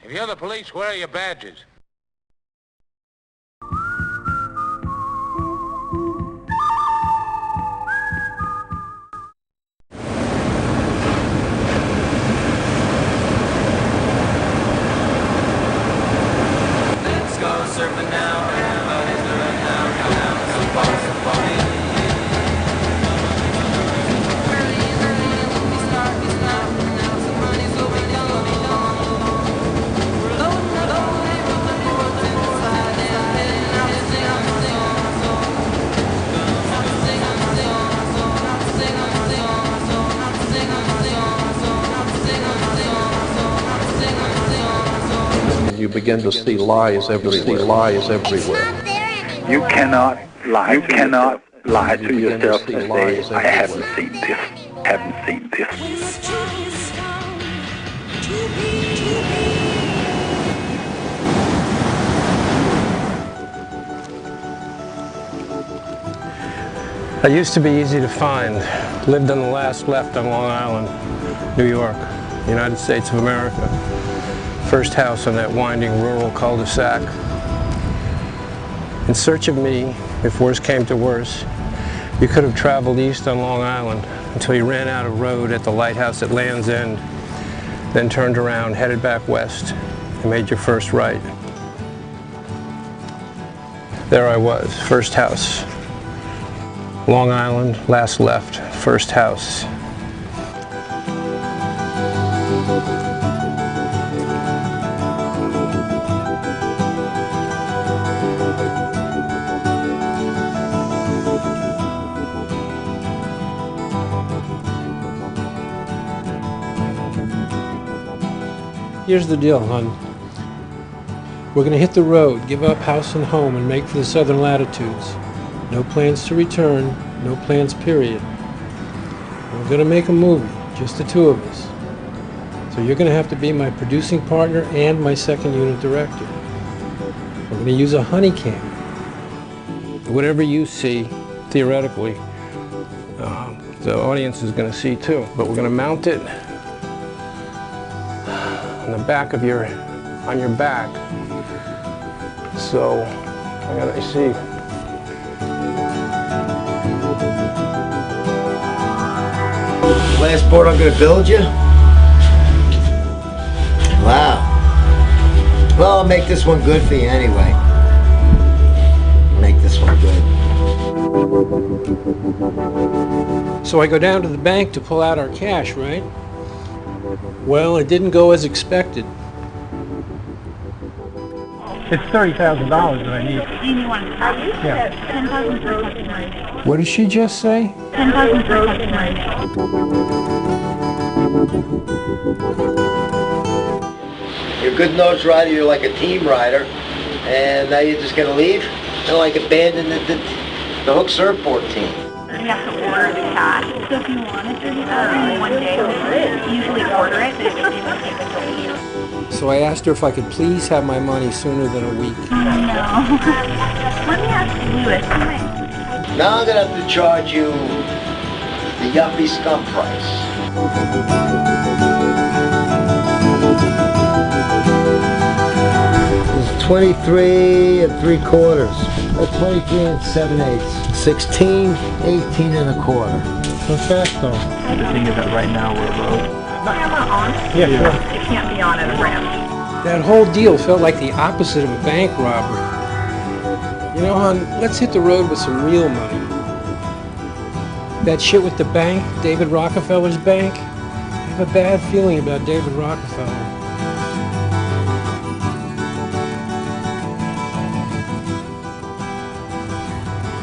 If you're the police, where are your badges? Let's go surfing now. Everybody's doing now. So far, so funny. You begin to see lies everywhere. You cannot lie. You cannot lie to yourself and say, I haven't seen this. Haven't seen this. I used to be easy to find. Lived on the last left on Long Island, New York, United States of America. First house on that winding rural cul-de-sac. In search of me, if worse came to worse, you could have traveled east on Long Island until you ran out of road at the lighthouse at Land's End, then turned around, headed back west, and made your first right. There I was, first house. Long Island, last left, first house. Here's the deal, hon. We're gonna hit the road, give up house and home, and make for the southern latitudes. No plans to return, no plans, period. We're gonna make a movie, just the two of us. So you're gonna have to be my producing partner and my second unit director. We're gonna use a honey cam. Whatever you see, theoretically, the audience is gonna see too. But we're gonna mount it on the back of on your back. So, I gotta see. Last board I'm gonna build you? Wow. Well, I'll make this one good for you anyway. Make this one good. So I go down to the bank to pull out our cash, right? Well, it didn't go as expected. It's $30,000 that I need. Amy wants to have you? Yeah. 10,000 for customers. What did she just say? 10,000 for customers. You're a good nose rider, you're like a team rider, and now you're just gonna leave? And like abandon the Hook Surfboard team. You have to order the cash. So if you wanted to one day, usually order it, but it just won't take until a week. So I asked her if I could please have my money sooner than a week. No. Let me ask Lewis. Now I'm gonna have to charge you the yuppie scum price. It's 23 3/4. That's 23 7/8. 16, 18 1/4. Perfecto. The thing is that right now we're low. Camera on? Yeah, sure. It can't be on at a ramp. That whole deal felt like the opposite of a bank robbery. You know, hon, let's hit the road with some real money. That shit with the bank, David Rockefeller's bank, I have a bad feeling about David Rockefeller.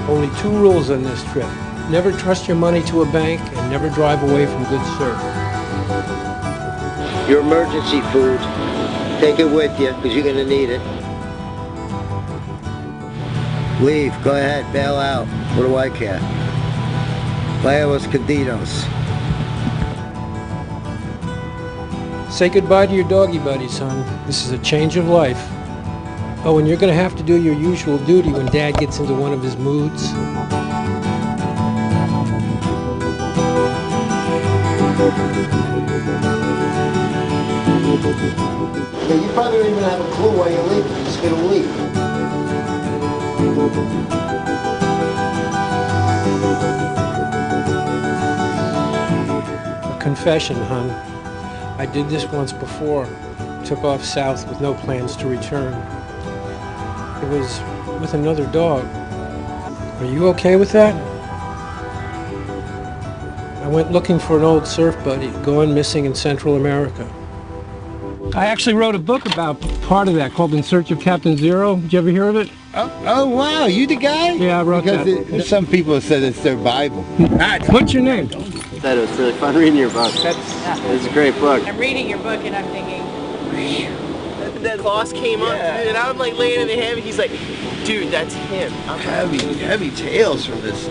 Only 2 rules on this trip. Never trust your money to a bank and never drive away from good surf. Your emergency food. Take it with you, because you're gonna need it. Leave, go ahead, bail out. What do I care? Vaya los Candidos. Say goodbye to your doggy buddies, son. This is a change of life. Oh, and you're gonna have to do your usual duty when Dad gets into one of his moods. Yeah, you probably don't even have a clue why you're leaving. You're just gonna leave. A confession, hon. I did this once before. Took off south with no plans to return. It was with another dog. Are you okay with that? I went looking for an old surf buddy, gone missing in Central America. I actually wrote a book about part of that called In Search of Captain Zero. Did you ever hear of it? Oh wow, you the guy? Yeah, I wrote that. Because some people said it's their Bible. What's your name? That was really fun reading your book. It's a great book. I'm reading your book and I'm thinking, that boss came up, and I'm like laying in the hammock. He's like, dude, that's him. Heavy tales from this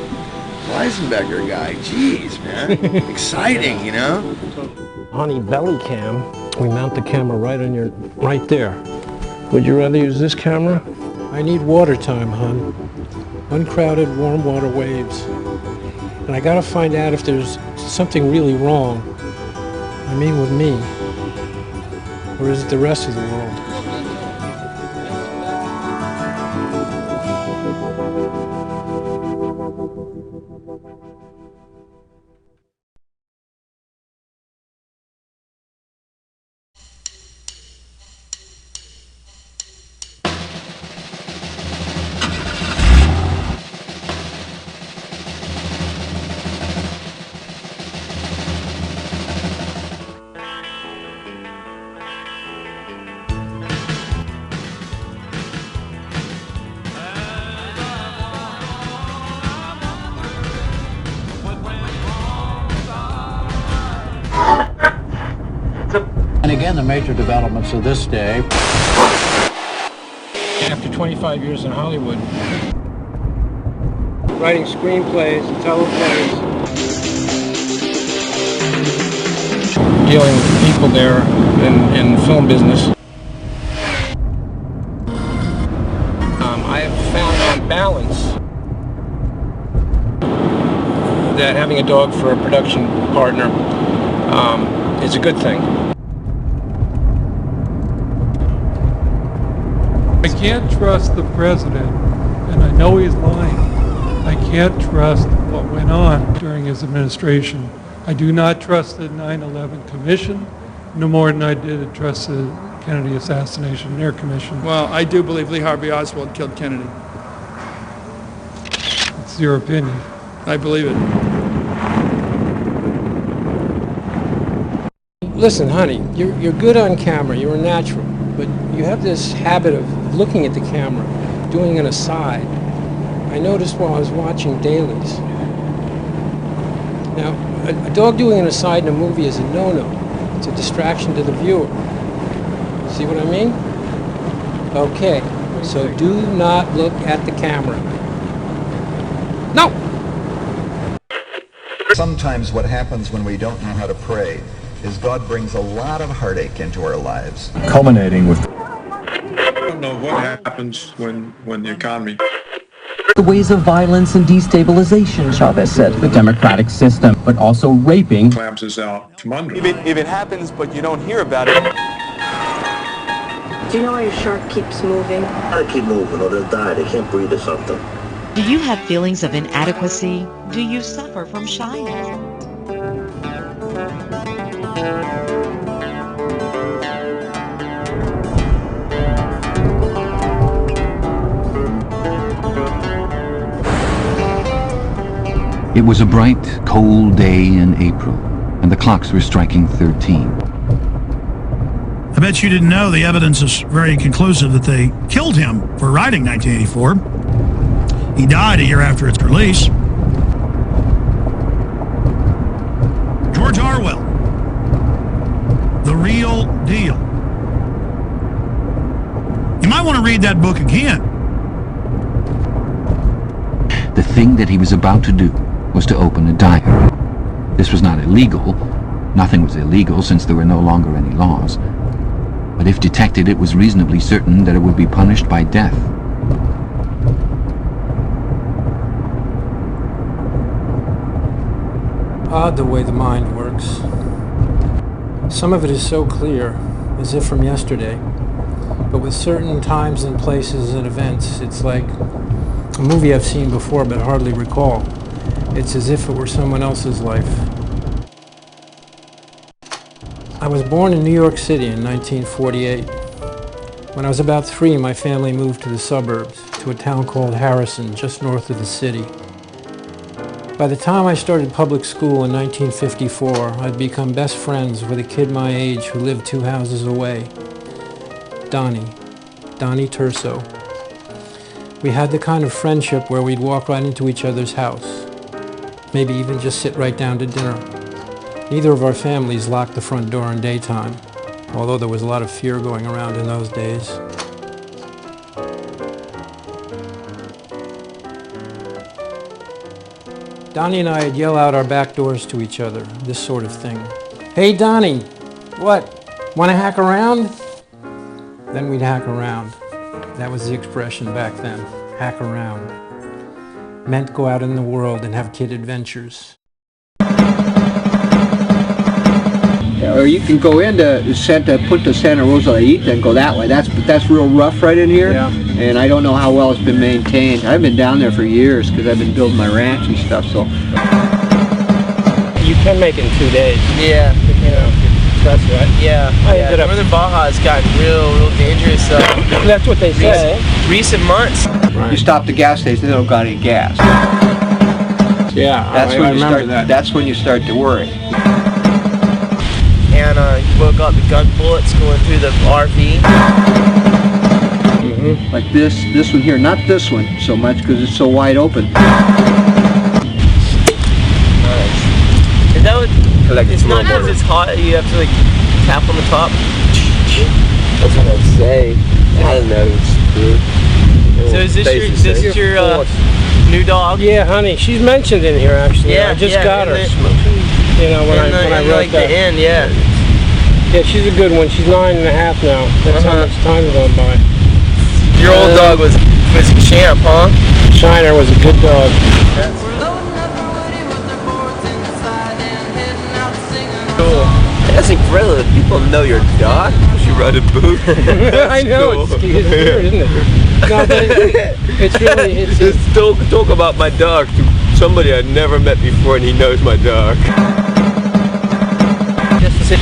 Weisbecker guy. Jeez, man. Exciting, you know? Honey, belly cam. We mount the camera right there. Would you rather use this camera? I need water time, hon. Uncrowded, warm water waves. And I gotta find out if there's something really wrong. I mean with me. Or is it the rest of the world? And again, the major developments of this day. After 25 years in Hollywood, writing screenplays, teleplays, dealing with people there in the film business, I have found on balance that having a dog for a production partner is a good thing. I can't trust the president, and I know he's lying. I can't trust what went on during his administration. I do not trust the 9/11 Commission, no more than I did trust the Kennedy Assassination and Air Commission. Well, I do believe Lee Harvey Oswald killed Kennedy. It's your opinion. I believe it. Listen, honey, you're good on camera, you're a natural, but you have this habit of looking at the camera, doing an aside. I noticed while I was watching dailies. Now, a dog doing an aside in a movie is a no-no. It's a distraction to the viewer. See what I mean? Okay, so do not look at the camera. No! Sometimes what happens when we don't know how to pray is God brings a lot of heartache into our lives. Culminating with... I don't know what happens when the economy... The ways of violence and destabilization, Chavez said, the democratic system, but also raping... collapses out from under. If it happens, but you don't hear about it... Do you know why your shark keeps moving? Gotta keep moving or they'll die. They can't breathe or something. Do you have feelings of inadequacy? Do you suffer from shyness? It was a bright, cold day in April, and the clocks were striking 13. I bet you didn't know the evidence is very conclusive that they killed him for writing 1984. He died a year after its release. George Orwell, The Real Deal. You might want to read that book again. The thing that he was about to do was to open a diary. This was not illegal. Nothing was illegal since there were no longer any laws. But if detected, it was reasonably certain that it would be punished by death. Odd the way the mind works. Some of it is so clear, as if from yesterday. But with certain times and places and events, it's like a movie I've seen before but hardly recall. It's as if it were someone else's life. I was born in New York City in 1948. When I was about 3, my family moved to the suburbs, to a town called Harrison, just north of the city. By the time I started public school in 1954, I'd become best friends with a kid my age who lived 2 houses away. Donnie Turso. We had the kind of friendship where we'd walk right into each other's house, maybe even just sit right down to dinner. Neither of our families locked the front door in daytime, although there was a lot of fear going around in those days. Donnie and I'd yell out our back doors to each other, this sort of thing. "Hey Donnie, what, wanna hack around?" Then we'd hack around. That was the expression back then, hack around. Meant go out in the world and have kid adventures. Or you can go into Punta Santa Rosa and go that way. That's real rough right in here. Yeah. And I don't know how well it's been maintained. I've been down there for years because I've been building my ranch and stuff. So you can make it in 2 days. Yeah. You know, that's right. Yeah. Northern Baja has gotten real dangerous. That's what they say. Recent months. You stop the gas station, they don't got any gas. Yeah, That's I when you remember start. that. That's when you start to worry. And you woke up the gun bullets going through the RV. Mm-hmm. Like this one here, not this one so much because it's so wide open. Nice. Is that what? It's not because it's hot. You have to like tap on the top. That's what I say. I don't know. So is this your new dog? Yeah, honey. She's mentioned in here actually. Yeah, I just got her. You know, when I wrote like that. the end, yeah. Yeah, she's a good one. She's 9.5 now. That's how much time's gone by. Your old dog was Champ, huh? Shiner was a good dog. Cool. That's incredible. People know your dog. You ride a boot. I know. Cool. It's weird, isn't it? No, but it's really. Just talk about my dog to somebody I'd never met before, and he knows my dog.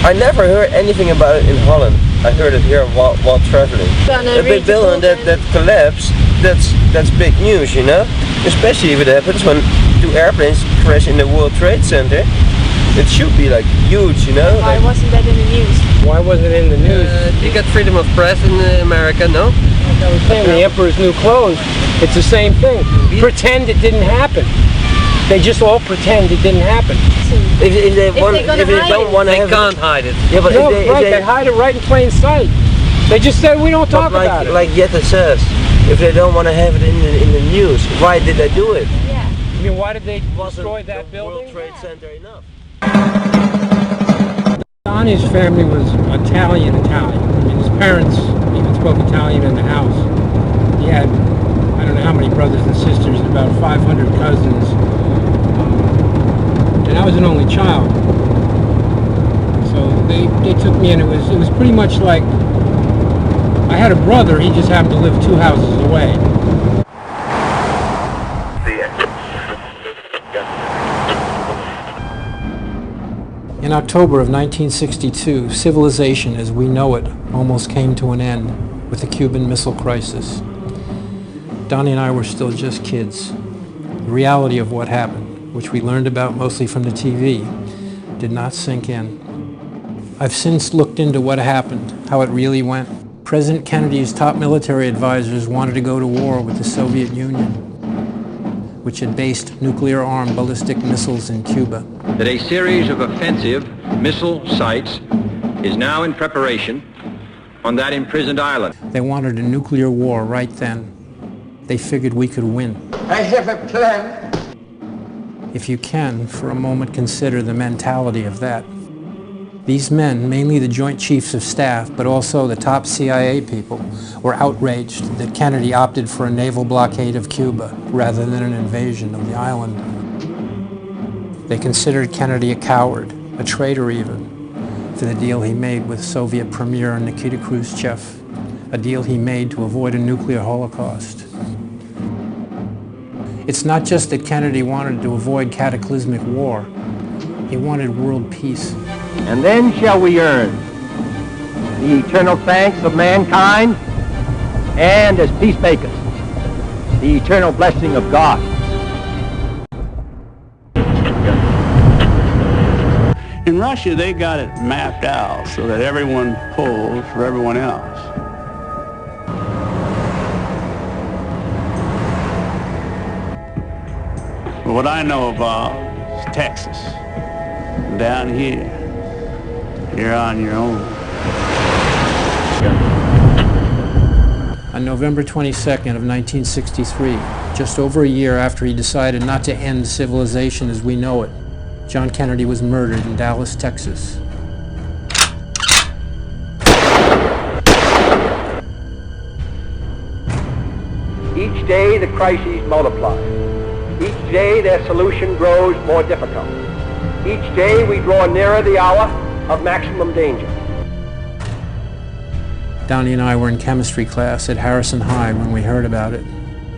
I never heard anything about it in Holland. I heard it here while traveling. A big building that collapsed, that's big news, you know? Especially if it happens when 2 airplanes crash in the World Trade Center. It should be like huge, you know? Why wasn't that in the news? Why wasn't it in the news? You got freedom of press in America, no? Like I was saying, the Emperor's New Clothes, it's the same thing. Pretend it didn't happen. They just all pretend it didn't happen. If they don't want to have it, they can't hide it. Yeah, but No, if they hide it right in plain sight. They just say we don't talk about it. Like Jette says, if they don't want to have it in the news, why did they do it? Yeah. I mean, why did they destroy that building? World Trade Center enough. Donnie's family was Italian. I mean, his parents even spoke Italian in the house. He had, I don't know how many brothers and sisters, about 500 cousins. And I was an only child. So they took me in. It was pretty much like I had a brother, he just happened to live 2 houses away. In October of 1962, civilization as we know it almost came to an end with the Cuban Missile Crisis. Donnie and I were still just kids. The reality of what happened, which we learned about mostly from the TV, did not sink in. I've since looked into what happened, how it really went. President Kennedy's top military advisors wanted to go to war with the Soviet Union, which had based nuclear-armed ballistic missiles in Cuba. That a series of offensive missile sites is now in preparation on that imprisoned island. They wanted a nuclear war right then. They figured we could win. I have a plan. If you can, for a moment, consider the mentality of that. These men, mainly the Joint Chiefs of Staff, but also the top CIA people, were outraged that Kennedy opted for a naval blockade of Cuba rather than an invasion of the island. They considered Kennedy a coward, a traitor even, to the deal he made with Soviet Premier Nikita Khrushchev, a deal he made to avoid a nuclear holocaust. It's not just that Kennedy wanted to avoid cataclysmic war. He wanted world peace. And then shall we earn the eternal thanks of mankind, and as peacemakers, the eternal blessing of God. In Russia, they got it mapped out so that everyone pulls for everyone else. But what I know about is Texas. Down here, you're on your own. On November 22nd of 1963, just over a year after he decided not to end civilization as we know it, John Kennedy was murdered in Dallas, Texas. Each day the crises multiply. Each day their solution grows more difficult. Each day we draw nearer the hour of maximum danger. Donnie and I were in chemistry class at Harrison High when we heard about it.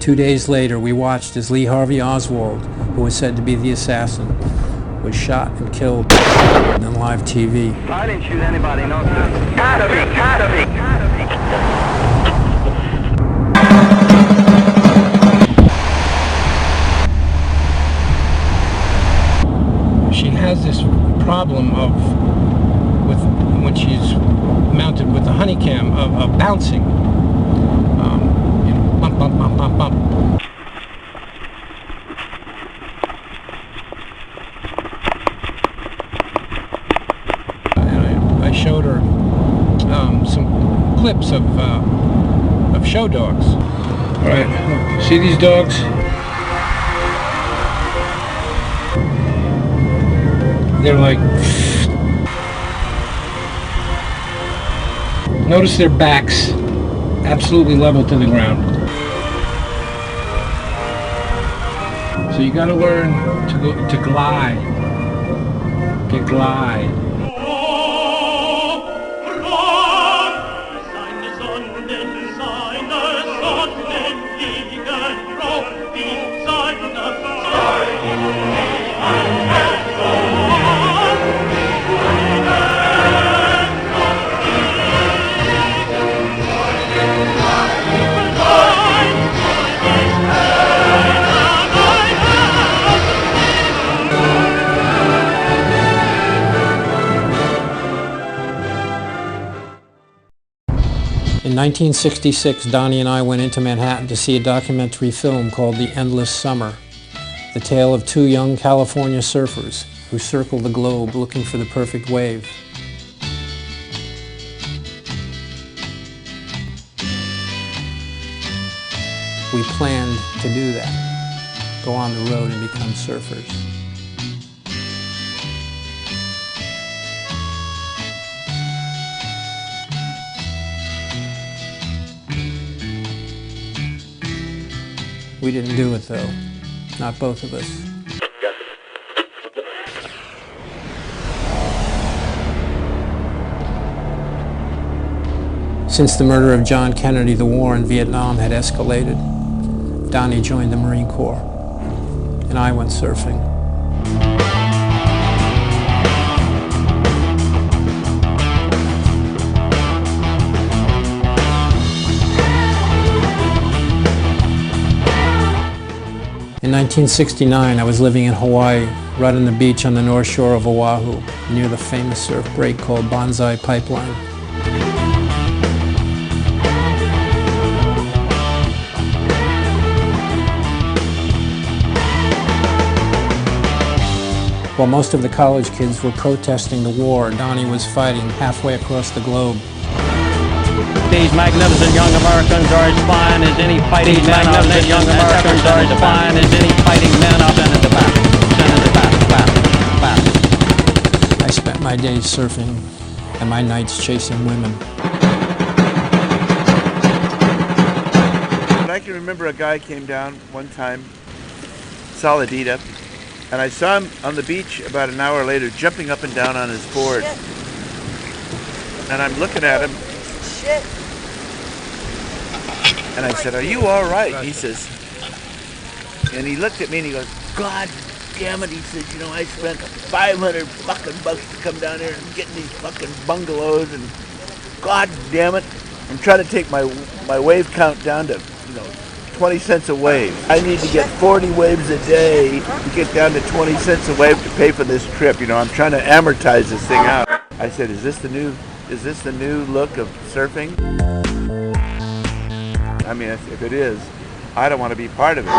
2 days later, we watched as Lee Harvey Oswald, who was said to be the assassin, was shot and killed on live TV. I didn't shoot anybody, no sir. Gotta be, gotta be, gotta be. She has this problem with when she's mounted with the honeycam of bouncing. You know, bump, bump, bump, bump, bump. I showed her some clips of show dogs. All right, see these dogs? They're like, notice their backs absolutely level to the ground. So you got to learn to glide, to glide. In 1966, Donnie and I went into Manhattan to see a documentary film called The Endless Summer, the tale of two young California surfers who circled the globe looking for the perfect wave. We planned to do that, go on the road and become surfers. We didn't do it though, not both of us. Since the murder of John Kennedy, the war in Vietnam had escalated. Donnie joined the Marine Corps, and I went surfing. In 1969, I was living in Hawaii, right on the beach on the north shore of Oahu, near the famous surf break called Bonsai Pipeline. While most of the college kids were protesting the war, Donnie was fighting halfway across the globe. These magnificent young Americans are as fine as any fighting men of the young Americans are as fine as any fighting men of the back. I spent my days surfing and my nights chasing women. I can remember a guy came down one time, Saladita, and I saw him on the beach about an hour later jumping up and down on his board. And I'm looking at him. Shit. And I said, "Are you all right?" He says, and he looked at me and he goes, "God damn it," he said, "you know, I spent $500 fucking bucks to come down here and get in these fucking bungalows, and God damn it, I'm trying to take my wave count down to, 20 cents a wave. I need to get 40 waves a day to get down to 20 cents a wave to pay for this trip. I'm trying to amortize this thing out." I said, is this the new look of surfing? I mean, if it is, I don't want to be part of it.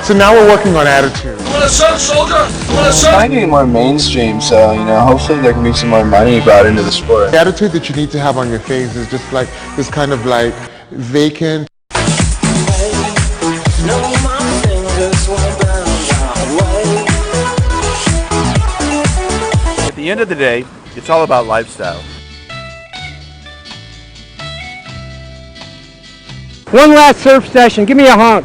So now we're working on attitude. Want to surf, soldier? Want to surf? Trying to get more mainstream, so hopefully there can be some more money brought into the sport. The attitude that you need to have on your face is just like this kind of like vacant. At the end of the day, it's all about lifestyle. One last surf session. Give me a honk.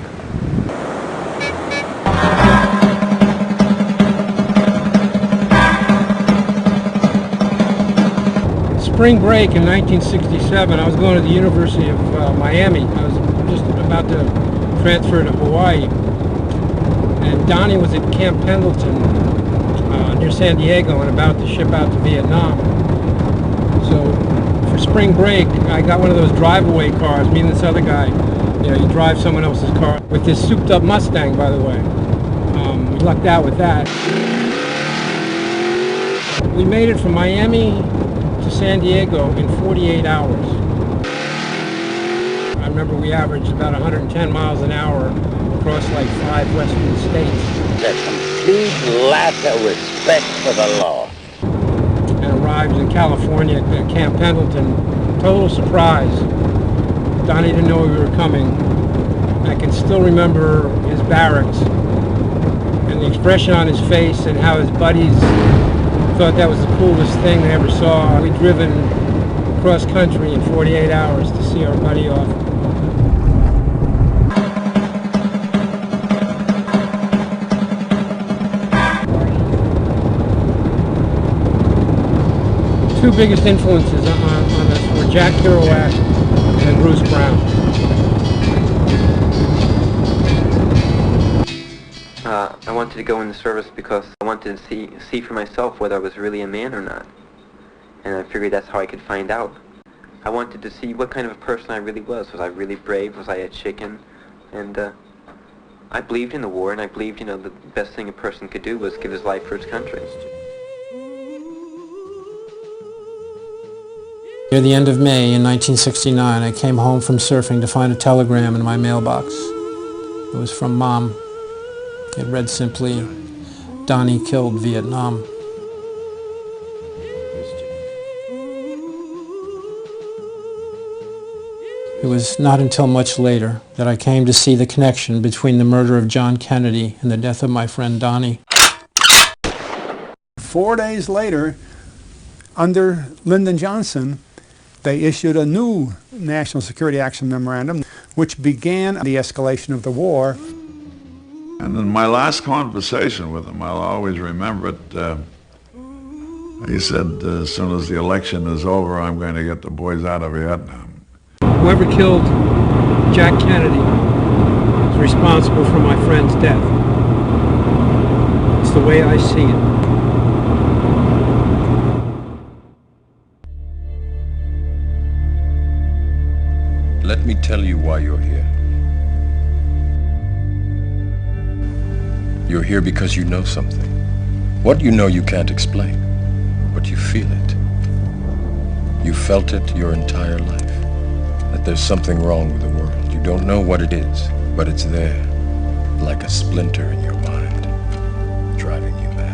Spring break in 1967, I was going to the University of Miami. I was just about to transfer to Hawaii. And Donnie was at Camp Pendleton near San Diego and about to ship out to Vietnam. So for spring break, I got one of those drive-away cars. Me and this other guy, you drive someone else's car with this souped-up Mustang, by the way. We lucked out with that. We made it from Miami to San Diego in 48 hours. I remember we averaged about 110 miles an hour across like 5 western states. A complete lack of respect for the law. And arrived in California at Camp Pendleton. Total surprise. Donnie didn't know we were coming. I can still remember his barracks and the expression on his face and how his buddies thought that was the coolest thing they ever saw. We'd driven cross country in 48 hours to see our buddy off. Two biggest influences on us were Jack Kerouac and Bruce Brown. I wanted to go in the service because I wanted to see for myself whether I was really a man or not. And I figured that's how I could find out. I wanted to see what kind of a person I really was. Was I really brave? Was I a chicken? And I believed in the war, and I believed, the best thing a person could do was give his life for his country. Near the end of May in 1969, I came home from surfing to find a telegram in my mailbox. It was from Mom. It read simply, "Donnie killed Vietnam." It was not until much later that I came to see the connection between the murder of John Kennedy and the death of my friend Donnie. 4 days later, under Lyndon Johnson, they issued a new National Security Action Memorandum, which began the escalation of the war. And in my last conversation with him, I'll always remember it, he said, as soon as the election is over, I'm going to get the boys out of Vietnam. Whoever killed Jack Kennedy is responsible for my friend's death. It's the way I see it. Let me tell you why you're here. You're here because you know something. What you know you can't explain, but you feel it. You felt it your entire life, that there's something wrong with the world. You don't know what it is, but it's there, like a splinter in your mind, driving you mad.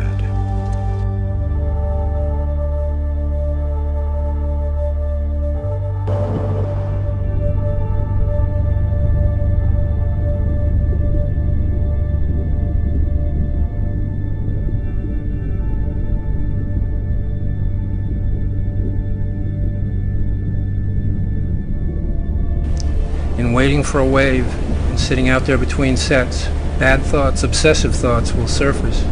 In waiting for a wave and sitting out there between sets, bad thoughts, obsessive thoughts will surface.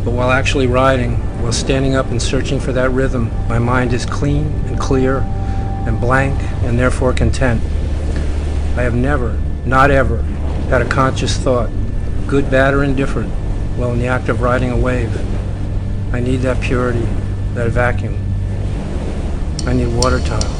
But while actually riding, while standing up and searching for that rhythm, my mind is clean and clear and blank and therefore content. I have never, not ever, had a conscious thought, good, bad, or indifferent, while in the act of riding a wave. I need that purity, that vacuum. I need water tile.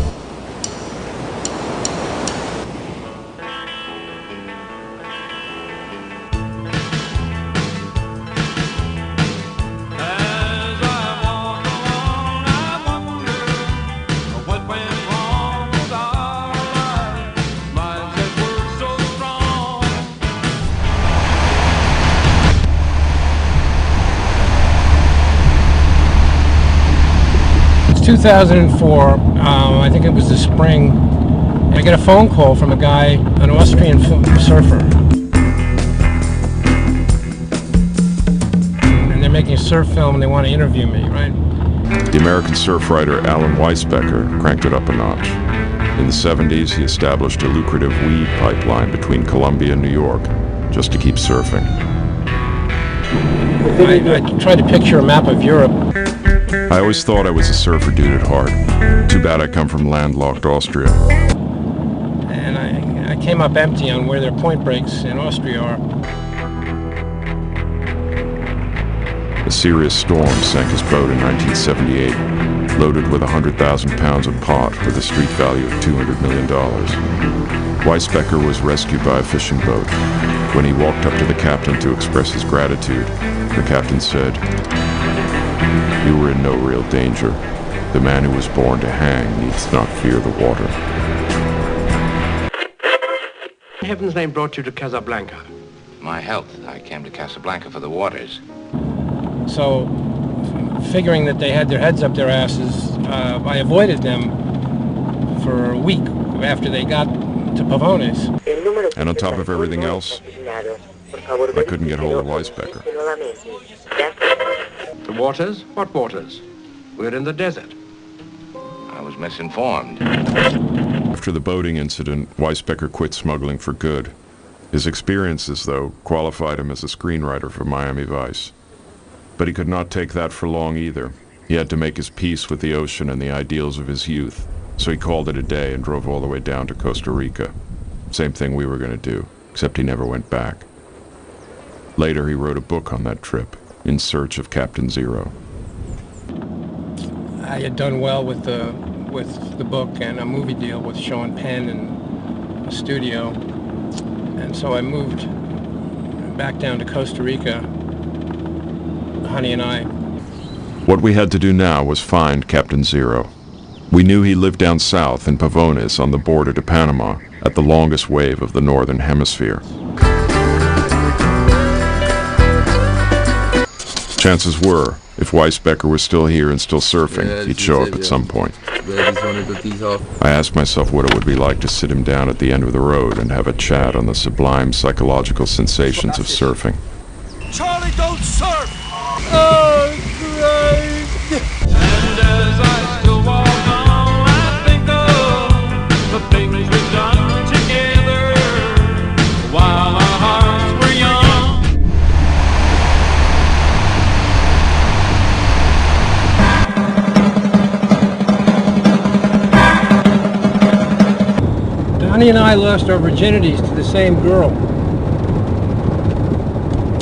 It's 2004, I think it was the spring, and I get a phone call from a guy, an Austrian surfer. And they're making a surf film and they want to interview me, right? The American surf writer Alan Weisbecker cranked it up a notch. In the 70s, he established a lucrative weed pipeline between Colombia and New York just to keep surfing. I tried to picture a map of Europe. I always thought I was a surfer dude at heart. Too bad I come from landlocked Austria. And I came up empty on where their point breaks in Austria are. A serious storm sank his boat in 1978, loaded with 100,000 pounds of pot with a street value of $200 million. Weisbecker was rescued by a fishing boat. When he walked up to the captain to express his gratitude, the captain said, "You were in no real danger. The man who was born to hang needs not fear the water." In heaven's name brought you to Casablanca? My health. I came to Casablanca for the waters. So, figuring that they had their heads up their asses, I avoided them for a week after they got to Pavones. And on top of everything else, I couldn't get hold of Weisbecker. The waters? What waters? We're in the desert. I was misinformed. After the boating incident, Weisbecker quit smuggling for good. His experiences, though, qualified him as a screenwriter for Miami Vice. But he could not take that for long either. He had to make his peace with the ocean and the ideals of his youth, so he called it a day and drove all the way down to Costa Rica. Same thing we were going to do, except he never went back. Later, he wrote a book on that trip, In Search of Captain Zero. I had done well with the book and a movie deal with Sean Penn and a studio, and so I moved back down to Costa Rica, Honey and I. What we had to do now was find Captain Zero. We knew he lived down south in Pavones on the border to Panama, at the longest wave of the northern hemisphere. Chances were, if Weisbecker was still here and still surfing, he'd show up at some point. I asked myself what it would be like to sit him down at the end of the road and have a chat on the sublime psychological sensations of surfing. Charlie, don't surf! Oh, great! And as I still walk on, I think of the things we've done together while our hearts were young. Donnie and I lost our virginities to the same girl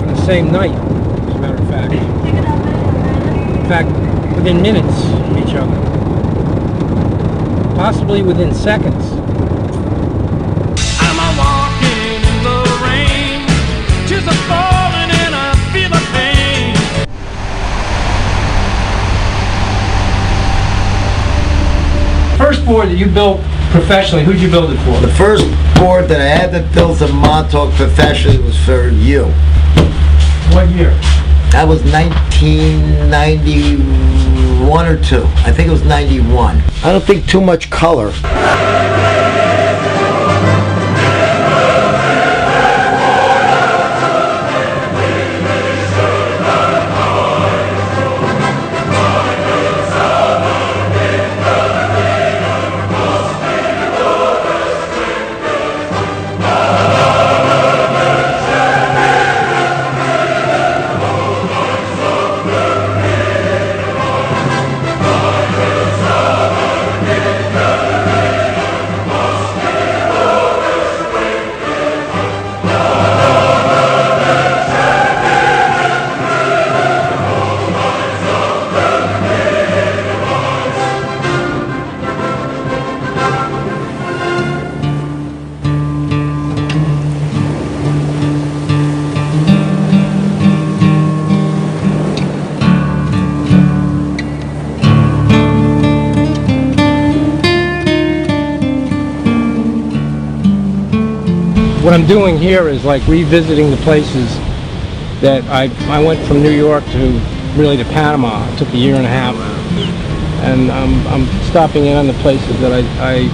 on the same night, as a matter of fact. In fact, within minutes of each other. Possibly within seconds. I'm a walking in the rain, just a falling and I feel the pain. First board that you built professionally, who'd you build it for? The first board that I had that built in Montauk professionally was for you. What year? That was 1991 or 2. I think it was 91. I don't think too much color. what I'm doing here is like revisiting the places that I went from New York to really to Panama. It took a year and a half, and I'm stopping in on the places that I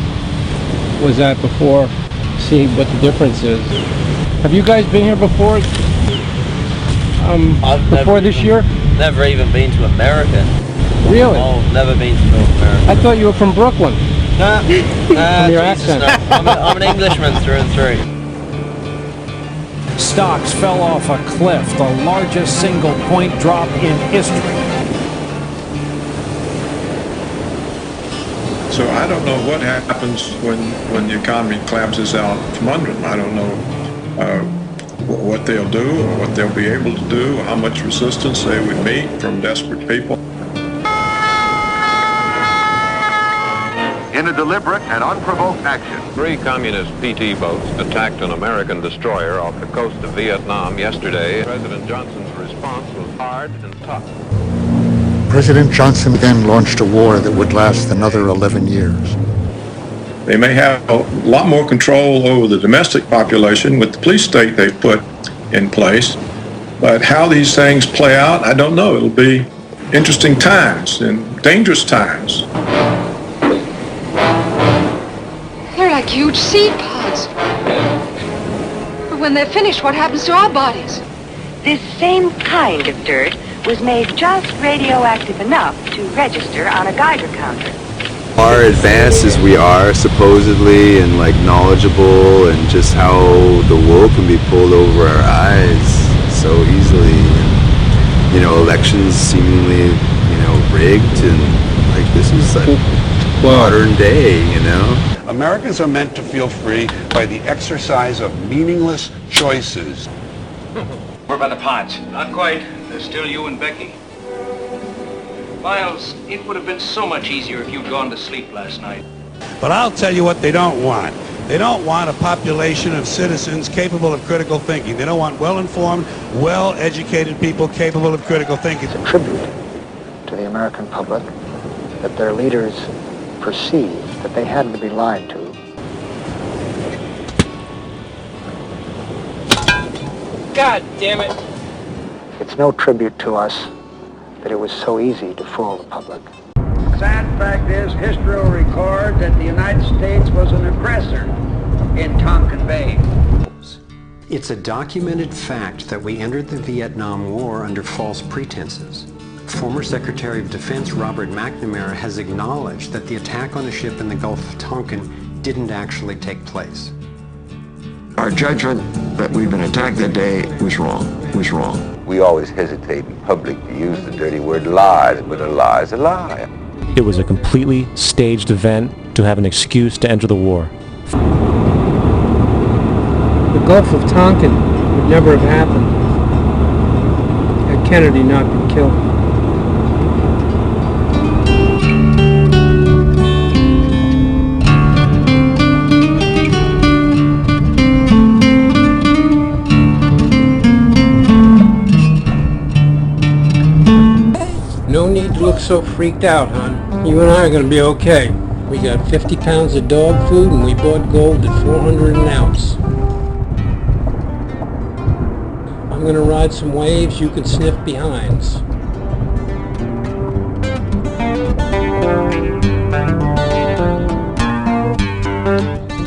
was at before, see what the difference is. Have you guys been here before? Before this year? Never even been to America. Really? No, never been to North America. I thought you were from Brooklyn. Nah, From your accent. No. I'm an Englishman through and through. Stocks fell off a cliff, the largest single point drop in history. So I don't know what happens when the economy collapses out from under them. I don't know what they'll do or what they'll be able to do, or how much resistance they would meet from desperate people. In a deliberate and unprovoked action, 3 communist PT boats attacked an American destroyer off the coast of Vietnam yesterday. President Johnson's response was hard and tough. President Johnson then launched a war that would last another 11 years. They may have a lot more control over the domestic population with the police state they've put in place, but how these things play out, I don't know. It'll be interesting times and dangerous times. They're like huge seed pods. But when they're finished, what happens to our bodies? This same kind of dirt was made just radioactive enough to register on a Geiger counter. Far advanced as we are, supposedly, and like knowledgeable, and just how the world can be pulled over our eyes so easily. And, elections seemingly, rigged, and like this is like modern day, Americans are meant to feel free by the exercise of meaningless choices. We're by the pods. Not quite. There's still you and Becky. Miles, it would have been so much easier if you'd gone to sleep last night. But I'll tell you what they don't want. They don't want a population of citizens capable of critical thinking. They don't want well-informed, well-educated people capable of critical thinking. It's a tribute to the American public that their leaders perceived that they had to be lied to. God damn it! It's no tribute to us that it was so easy to fool the public. Sad fact is, history will record that the United States was an aggressor in Tonkin Bay. It's a documented fact that we entered the Vietnam War under false pretenses. Former Secretary of Defense Robert McNamara has acknowledged that the attack on the ship in the Gulf of Tonkin didn't actually take place. Our judgment that we'd been attacked that day was wrong. We always hesitate in public to use the dirty word lies, but a lie is a lie. It was a completely staged event to have an excuse to enter the war. The Gulf of Tonkin would never have happened had Kennedy not been killed. No need to look so freaked out, hon. You and I are going to be okay. We got 50 pounds of dog food and we bought gold at 400 an ounce. I'm going to ride some waves, you can sniff behinds.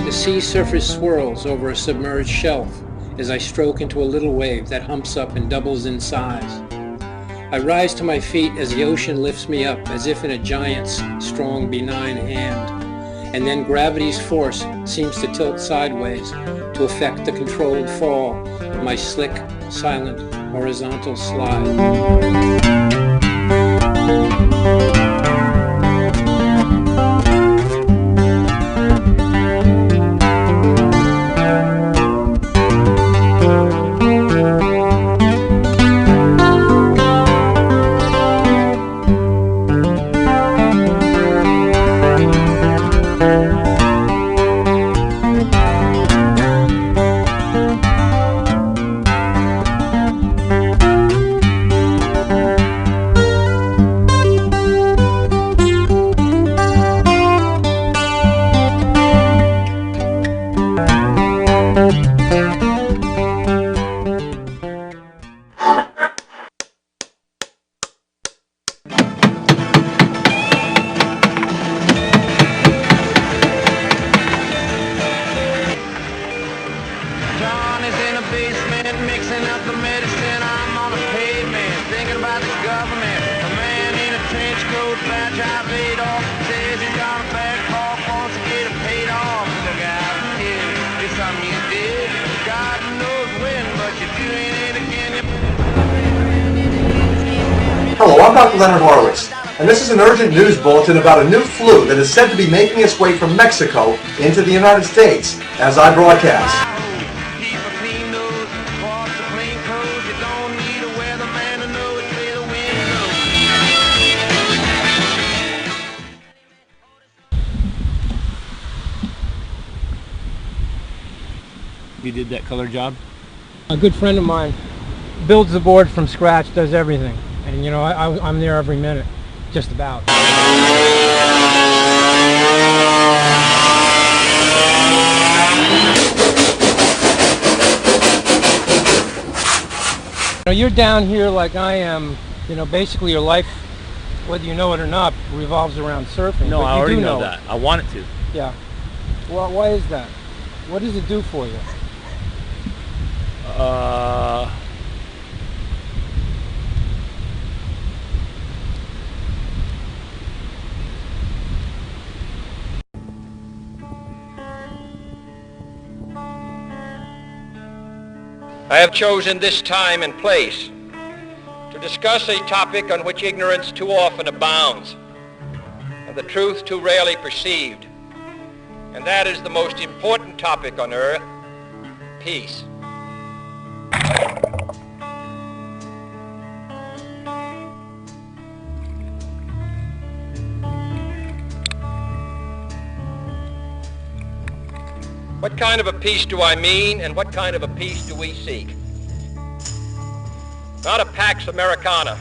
The sea surface swirls over a submerged shelf as I stroke into a little wave that humps up and doubles in size. I rise to my feet as the ocean lifts me up as if in a giant's strong, benign hand. And then gravity's force seems to tilt sideways to effect the controlled fall of my slick, silent, horizontal slide. Hello, I'm Dr. Leonard Horowitz, and this is an urgent news bulletin about a new flu that is said to be making its way from Mexico into the United States as I broadcast. You did that color job? A good friend of mine builds the board from scratch, does everything. And you know, I'm there every minute, just about. You know, you're down here like I am, you know, basically your life, whether you know it or not, revolves around surfing. No, but I you already do know that. I want it to. Yeah. Well, why is that? What does it do for you? I have chosen this time and place to discuss a topic on which ignorance too often abounds and the truth too rarely perceived, and that is the most important topic on earth, peace. What kind of a peace do I mean, and what kind of a peace do we seek? Not a Pax Americana,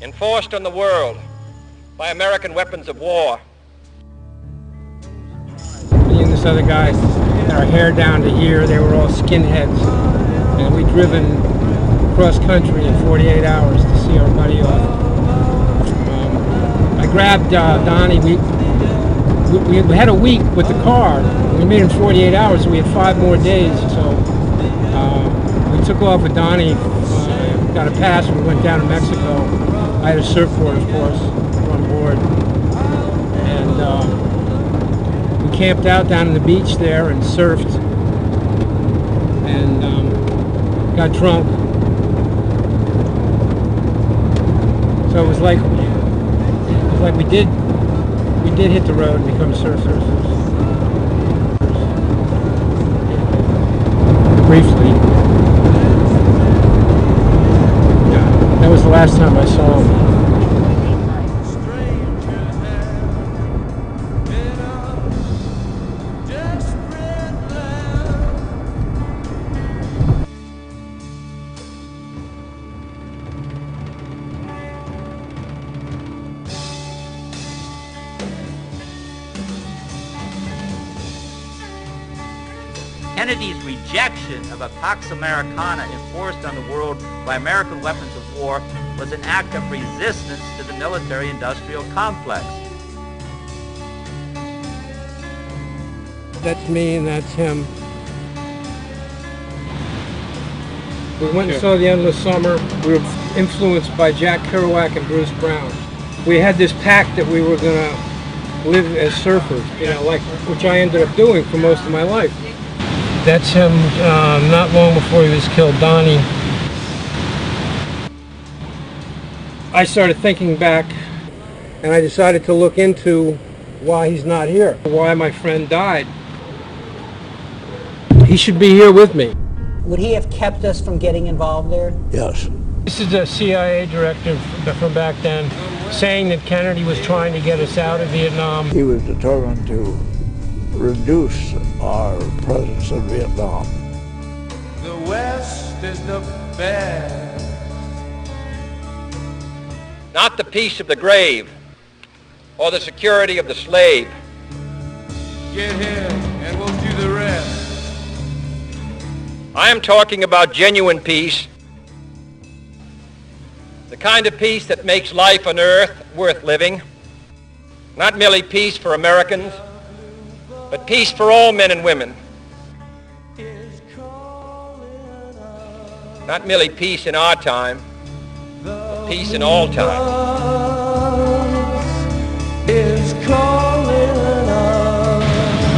enforced on the world by American weapons of war. Me and this other guy had our hair down to here. They were all skinheads, and we'd driven cross country in 48 hours to see our buddy off. I grabbed Donnie. We had a week with the car. We made it in 48 hours, so we had 5 more days. So we took off with Donnie, got a pass, and we went down to Mexico. I had a surfboard, of course, on board. And we camped out down on the beach there and surfed. And got drunk. So it was like we did hit the road and become surfers. Briefly. Yeah, that was the last time I saw him. Kennedy's rejection of a Pax Americana enforced on the world by American weapons of war was an act of resistance to the military-industrial complex. That's me and that's him. We went and saw The Endless Summer. We were influenced by Jack Kerouac and Bruce Brown. We had this pact that we were going to live as surfers, you know, like which I ended up doing for most of my life. That's him not long before he was killed, Donnie. I started thinking back, and I decided to look into why he's not here, why my friend died. He should be here with me. Would he have kept us from getting involved there? Yes. This is a CIA directive from back then saying that Kennedy was trying to get us out of Vietnam. He was determined to reduce our presence in Vietnam. The West is the best. Not the peace of the grave or the security of the slave. Get him and we'll do the rest. I am talking about genuine peace, the kind of peace that makes life on earth worth living, not merely peace for Americans, but peace for all men and women. Not merely peace in our time, but peace in all time.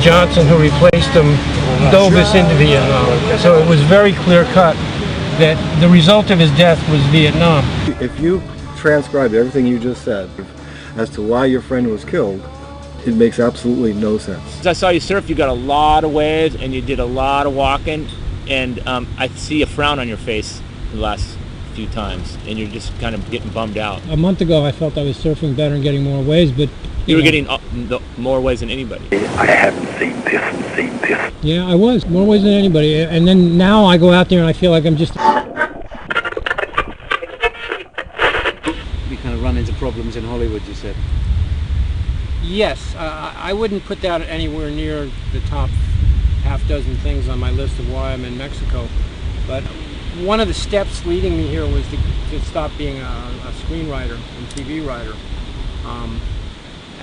Johnson, who replaced him, dove us into Vietnam. So it was very clear cut that the result of his death was Vietnam. If you transcribed everything you just said as to why your friend was killed, it makes absolutely no sense. As I saw you surf, you got a lot of waves and you did a lot of walking, and I see a frown on your face the last few times, and you're just kind of getting bummed out. A month ago, I felt I was surfing better and getting more waves, but you were getting more waves than anybody. I haven't seen this and seen this. Yeah, I was more waves than anybody, and then now I go out there and I feel like I'm just. You kind of run into problems in Hollywood, you said. Yes, I wouldn't put that anywhere near the top half dozen things on my list of why I'm in Mexico, but one of the steps leading me here was to stop being a screenwriter and TV writer.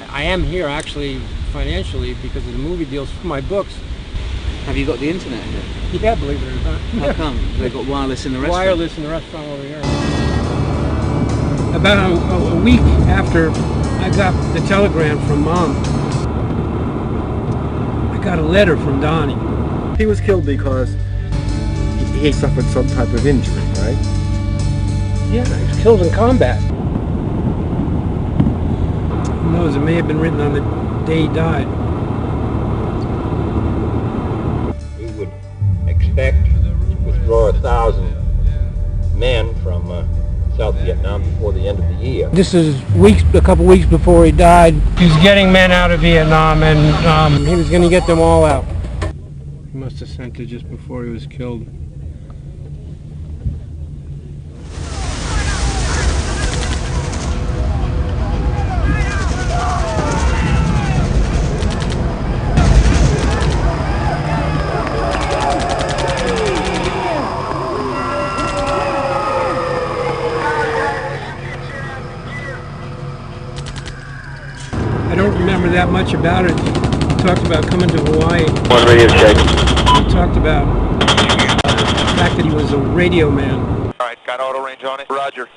I am here actually financially because of the movie deals for my books. Have you got the internet here? Yeah, believe it or not. How come? They got wireless in the restaurant? Wireless in the restaurant over here. About a week after I got the telegram from Mom, I got a letter from Donnie. He was killed because he suffered some type of injury, right? Yeah, he was killed in combat. Who knows, it may have been written on the day he died. We would expect to withdraw 1,000 men from South Vietnam before the end of the year. This is a couple weeks before he died. He was getting men out of Vietnam, and he was going to get them all out. He must have sent it just before he was killed. I don't remember that much about it. He talked about coming to Hawaii. One radio check. He talked about the fact that he was a radio man. All right, got auto range on it. Roger.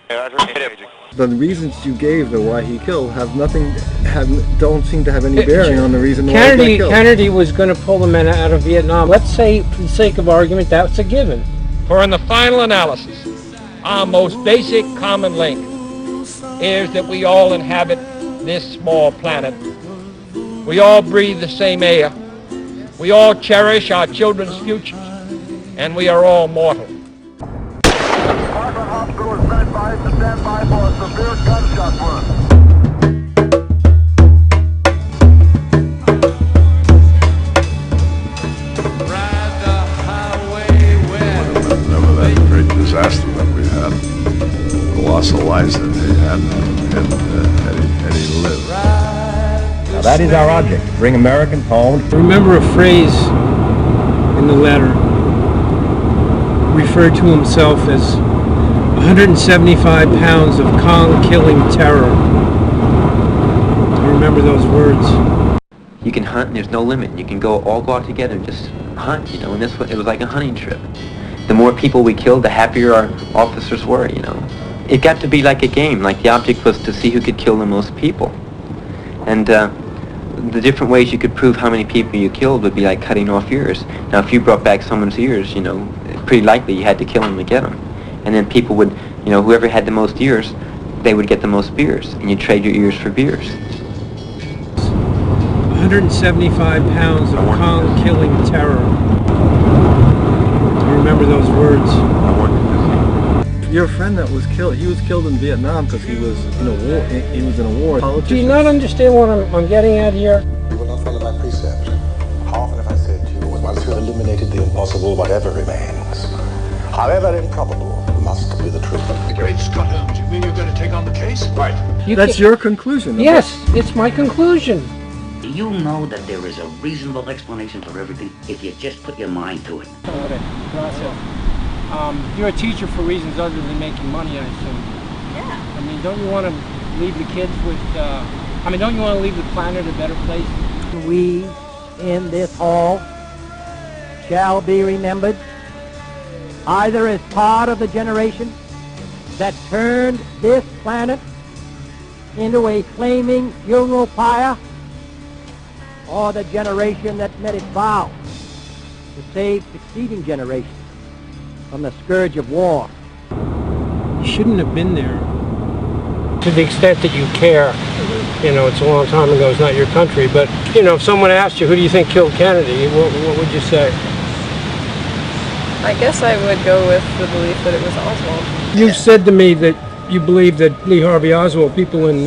Yeah, Roger. Engaging. The reasons you gave the why he killed don't seem to have any bearing on the reason why he killed. Kennedy was going to pull the men out of Vietnam. Let's say, for the sake of argument, that's a given. For in the final analysis, our most basic common link is that we all inhabit this small planet. We all breathe the same air. We all cherish our children's futures, and we are all mortal. Parkland Hospital is standby for a severe gunshot wound. Remember that great disaster that we had, the loss of lives that they had, and he lived. Now that is our object, to bring Americans home. I remember a phrase in the letter referred to himself as 175 pounds of Kong-killing terror. I remember those words. You can hunt and there's no limit. You can all go out together and just hunt, you know, and it was like a hunting trip. The more people we killed, the happier our officers were, you know. It got to be like a game, like the object was to see who could kill the most people. And the different ways you could prove how many people you killed would be like cutting off ears. Now if you brought back someone's ears, you know, pretty likely you had to kill them to get them. And then people would, you know, whoever had the most ears, they would get the most beers, and you trade your ears for beers. 175 pounds of Kong-killing terror. I remember those words. Your friend that was killed, he was killed in Vietnam because he was in a war. He was in a war. Do you not understand what I'm getting at here? You will not follow my precept. How often have I said to you, once you have eliminated the impossible, whatever remains, however improbable, must be the truth. Great Scott Holmes, you mean you're going to take on the case? Right. That's your conclusion. Yes, it's my conclusion. You know that there is a reasonable explanation for everything if you just put your mind to it. You're a teacher for reasons other than making money, I assume. Yeah. I mean, don't you want to leave the kids with, don't you want to leave the planet a better place? We in this hall shall be remembered either as part of the generation that turned this planet into a flaming funeral pyre, or the generation that met its vow to save succeeding generations from the scourge of war. You shouldn't have been there. To the extent that you care, you know, it's a long time ago, it's not your country, but, you know, if someone asked you, who do you think killed Kennedy, what would you say? I guess I would go with the belief that it was Oswald. You said to me that you believe that Lee Harvey Oswald, people in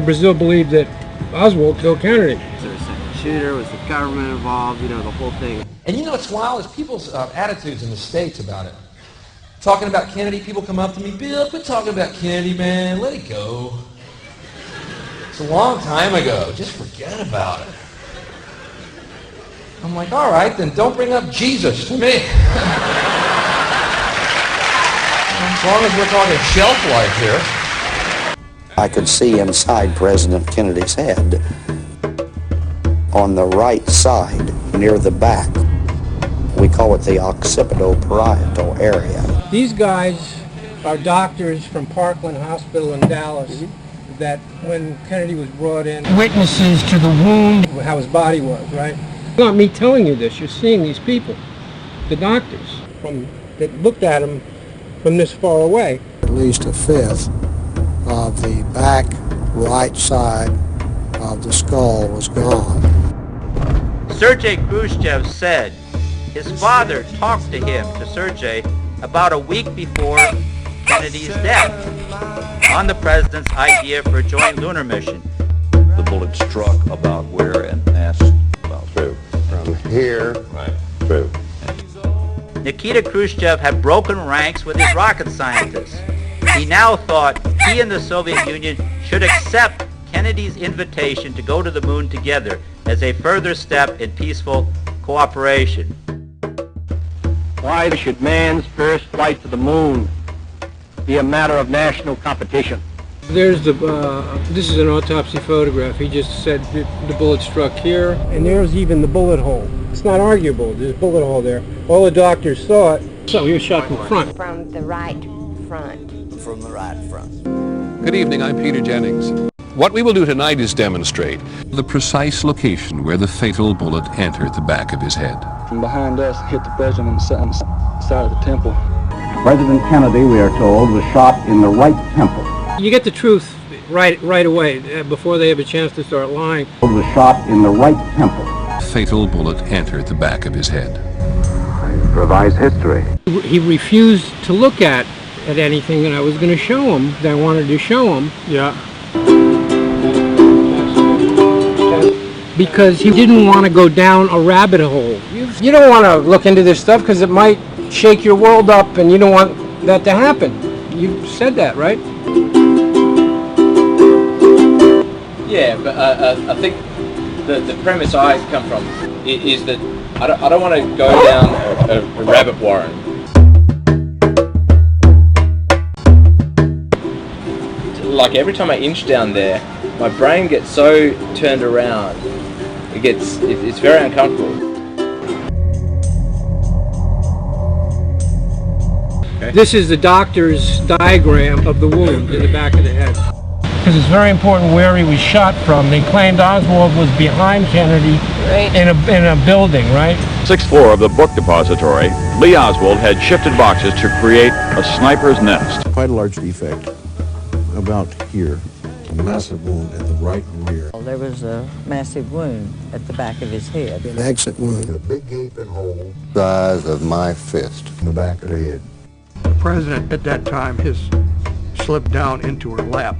Brazil believe that Oswald killed Kennedy. There was a second shooter, was the government involved, you know, the whole thing. And you know what's wild is people's attitudes in the States about it. Talking about Kennedy, people come up to me, Bill, quit talking about Kennedy, man, let it go. It's a long time ago, just forget about it. I'm like, all right, then don't bring up Jesus to me. As long as we're talking shelf life here. I could see inside President Kennedy's head. On the right side, near the back. We call it the occipital-parietal area. These guys are doctors from Parkland Hospital in Dallas that when Kennedy was brought in, witnesses to the wound, how his body was, right? It's not me telling you this, you're seeing these people, the doctors that looked at him from this far away. At least a fifth of the back right side of the skull was gone. Sergei Khrushchev said his father talked to him, to Sergei, about a week before Kennedy's death on the president's idea for a joint lunar mission. The bullet struck about where and asked about. True. From here. Right. True. Nikita Khrushchev had broken ranks with his rocket scientists. He now thought he and the Soviet Union should accept Kennedy's invitation to go to the moon together as a further step in peaceful cooperation. Why should man's first flight to the moon be a matter of national competition? There's this is an autopsy photograph. He just said the bullet struck here, and there's even the bullet hole. It's not arguable, there's a bullet hole there. All the doctors saw it. So he was shot from the front. From the right front. From the right front. Good evening, I'm Peter Jennings. What we will do tonight is demonstrate the precise location where the fatal bullet entered the back of his head. From behind us, hit the president on the side of the temple. President Kennedy, we are told, was shot in the right temple. You get the truth right away, before they have a chance to start lying. Was shot in the right temple. Fatal bullet entered the back of his head. Revised history. He refused to look at anything that I was going to show him, that I wanted to show him. Yeah. Because he didn't want to go down a rabbit hole. You don't want to look into this stuff because it might shake your world up, and you don't want that to happen. You said that, right? Yeah, but I think the premise I come from is that I don't want to go down a rabbit warren. Like every time I inch down there, my brain gets so turned around. It's very uncomfortable. Okay. This is the doctor's diagram of the wound in the back of the head. Because it's very important where he was shot from. They claimed Oswald was behind Kennedy in a building, right? 6th floor of the book depository, Lee Oswald had shifted boxes to create a sniper's nest. Quite a large defect about here. A massive wound at the right rear. There was a massive wound at the back of his head. An exit wound. A big gaping hole the size of my fist in the back of the head. The president at that time slipped down into her lap.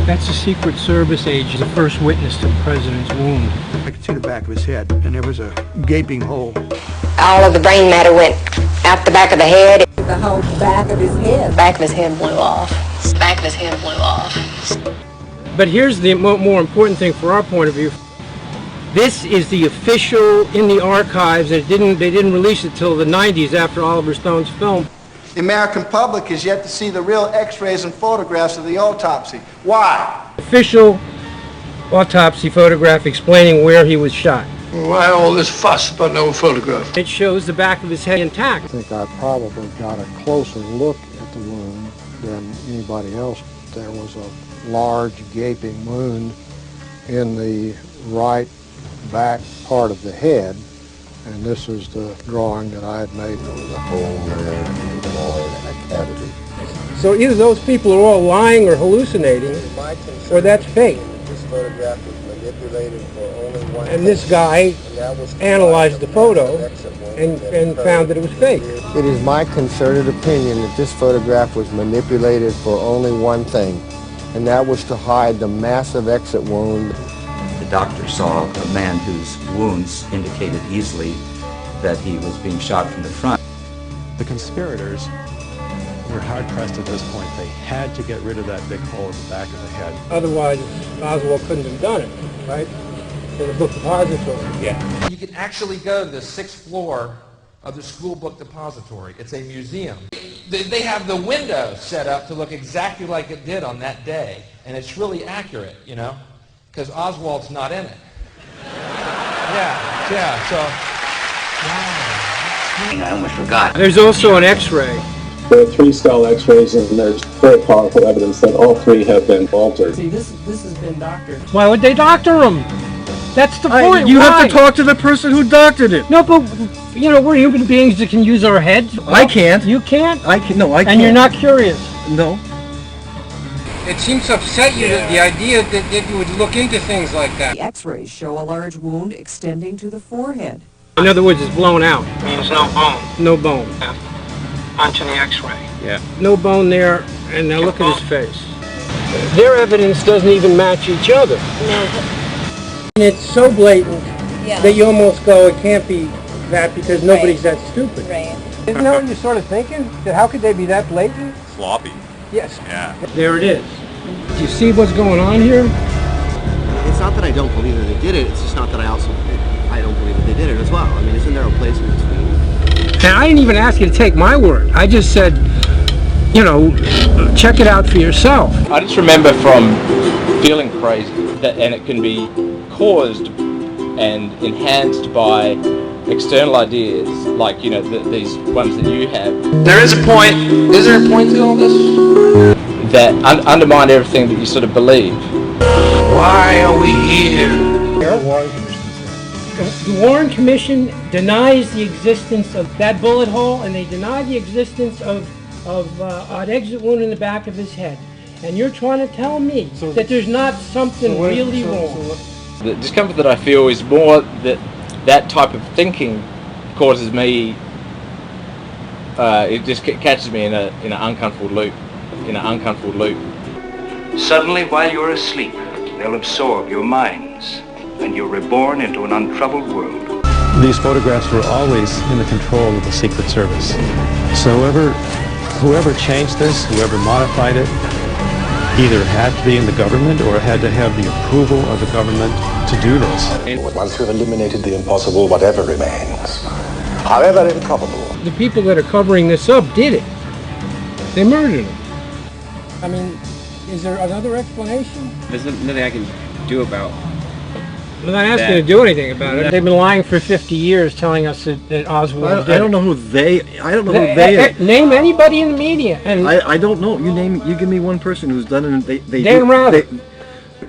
That's a Secret Service agent, the first witness to the president's wound. I could see the back of his head, and there was a gaping hole. All of the brain matter went out the back of the head. The whole back of his head. Back of his head blew off. Back of his head blew off. But here's the more important thing for our point of view. This is the official in the archives, and they didn't release it till the 90s after Oliver Stone's film. The American public has yet to see the real x-rays and photographs of the autopsy. Why? Official autopsy photograph explaining where he was shot. Why all this fuss about no photograph? It shows the back of his head intact. I think I probably got a closer look at the wound than anybody else. There was a large gaping wound in the right back part of the head, and this is the drawing that I had made. There was a hole there, and a void, and a cavity. So either those people are all lying or hallucinating, or that's fake. This photograph was manipulated for only one And this guy analyzed the photo and found that it was fake. It is my concerted opinion that this photograph was manipulated for only one thing, and that was to hide the massive exit wound. The doctor saw a man whose wounds indicated easily that he was being shot from the front. The conspirators were hard-pressed at this point. They had to get rid of that big hole at the back of the head. Otherwise, Oswald couldn't have done it, right? In the book depository. Yeah. You can actually go to the 6th floor of the school book depository. It's a museum. They have the window set up to look exactly like it did on that day, and it's really accurate, you know, because Oswald's not in it. Yeah, so... I almost forgot. There's also an X-ray. There are 3 skull X-rays, and there's very powerful evidence that all 3 have been altered. See, this has been doctored. Why would they doctor him? That's the point. You Why? have to talk to the person who doctored it. No, but you know, we're human beings that can use our heads. I can't. You can't? I can. No, I can't. And you're not curious? No. It seems to upset you, the idea that you would look into things like that. The X-rays show a large wound extending to the forehead. In other words, it's blown out. Means no bone. No bone. Yeah. Onto the X-ray. Yeah. No bone there, and now look at his face. Their evidence doesn't even match each other. No. And it's so blatant that you almost go, it can't be that because nobody's that stupid. Right. Isn't that what you're sort of thinking? That how could they be that blatant? Sloppy. Yes. Yeah. There it is. Do you see what's going on here? It's not that I don't believe that they did it, it's just not that I don't believe that they did it as well. I mean, isn't there a place in between? And I didn't even ask you to take my word. I just said, you know, check it out for yourself. I just remember from feeling crazy, and it can be caused and enhanced by external ideas, like, you know, these ones that you have. There is a point, is there a point to all this? That undermine everything that you sort of believe. Why are we here? The Warren Commission denies the existence of that bullet hole, and they deny the existence of an exit wound in the back of his head. And you're trying to tell me that there's not something really wrong. The discomfort that I feel is more that type of thinking causes me. It just catches me in an uncomfortable loop. Suddenly, while you're asleep, they'll absorb your minds, and you're reborn into an untroubled world. These photographs were always in the control of the Secret Service. So whoever changed this, whoever modified it, either had to be in the government or had to have the approval of the government to do this. Once we've eliminated the impossible, whatever remains, however improbable. The people that are covering this up did it. They murdered him. I mean, is there another explanation? There's nothing I can do about I'm not asking you to do anything about it. They've been lying for 50 years telling us that Oswald did I don't know who they are. Name anybody in the media. And I don't know. You give me one person who's done it. They Dan Rather.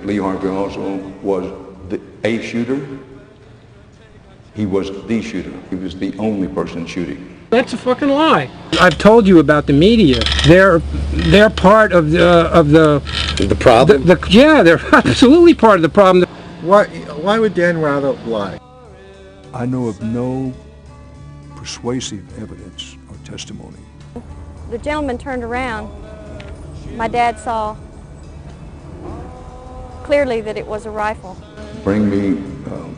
Lee Harvey Oswald was a shooter. He was the shooter. He was the only person shooting. That's a fucking lie. I've told you about the media. They're part of the problem. Yeah, they're absolutely part of the problem. Why would Dan Rather lie? I know of no persuasive evidence or testimony. The gentleman turned around. My dad saw clearly that it was a rifle. Bring me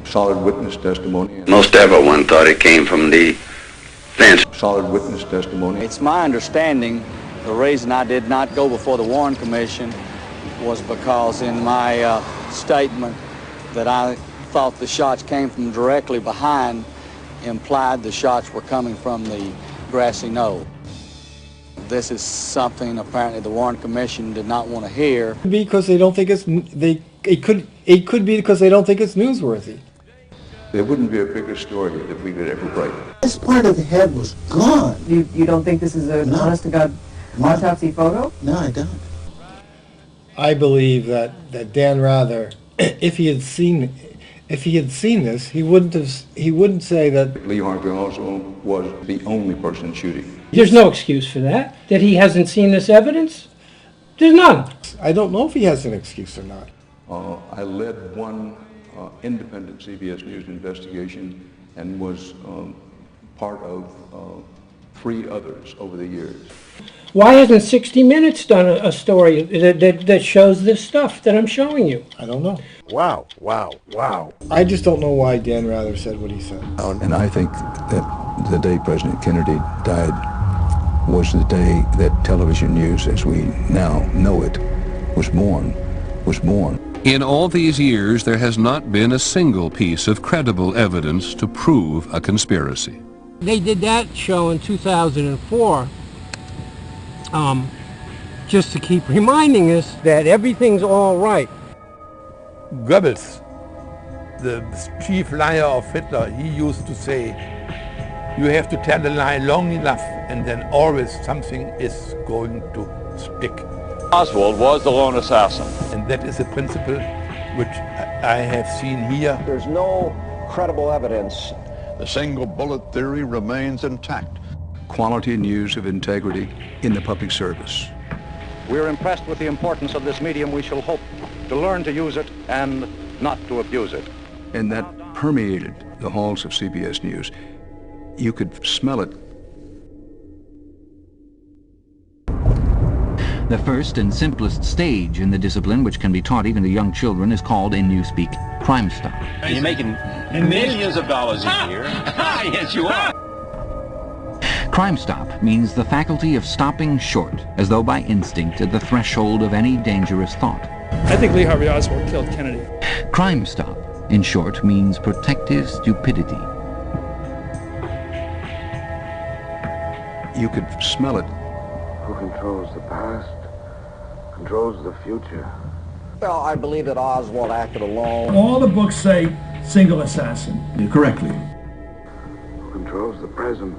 solid witness testimony. Most everyone thought it came from the fence. Solid witness testimony. It's my understanding the reason I did not go before the Warren Commission was because in my statement that I thought the shots came from directly behind implied the shots were coming from the grassy knoll. This is something apparently the Warren Commission did not want to hear. Because they don't think it could be because they don't think it's newsworthy. There wouldn't be a bigger story if we could ever break it. This part of the head was gone. You don't think this is an honest-to-God autopsy photo? No, I don't. I believe that Dan Rather, if he had seen this, he wouldn't say that Lee Harvey Oswald was the only person shooting. There's no excuse for that. That he hasn't seen this evidence? There's none. I don't know if he has an excuse or not. I led one independent CBS News investigation and was part of 3 others over the years. Why hasn't 60 Minutes done a story that shows this stuff that I'm showing you? I don't know. Wow, wow, wow. I just don't know why Dan Rather said what he said. And I think that the day President Kennedy died was the day that television news, as we now know it, was born. In all these years, there has not been a single piece of credible evidence to prove a conspiracy. They did that show in 2004 just to keep reminding us that everything's all right. Goebbels, the chief liar of Hitler, he used to say, you have to tell a lie long enough and then always something is going to stick. Oswald was the lone assassin. And that is a principle which I have seen here. There's no credible evidence. The single bullet theory remains intact. Quality news of integrity in the public service. We're impressed with the importance of this medium. We shall hope to learn to use it and not to abuse it. And that permeated the halls of CBS News. You could smell it. The first and simplest stage in the discipline, which can be taught even to young children, is called, in newspeak, Crime Stop. You're making millions of dollars a year. Yes, you are. Crime Stop means the faculty of stopping short, as though by instinct, at the threshold of any dangerous thought. I think Lee Harvey Oswald killed Kennedy. Crime Stop, in short, means protective stupidity. You could smell it. Who controls the past, controls the future. Well, I believe that Oswald acted alone. All the books say single assassin. Correctly. Who controls the present,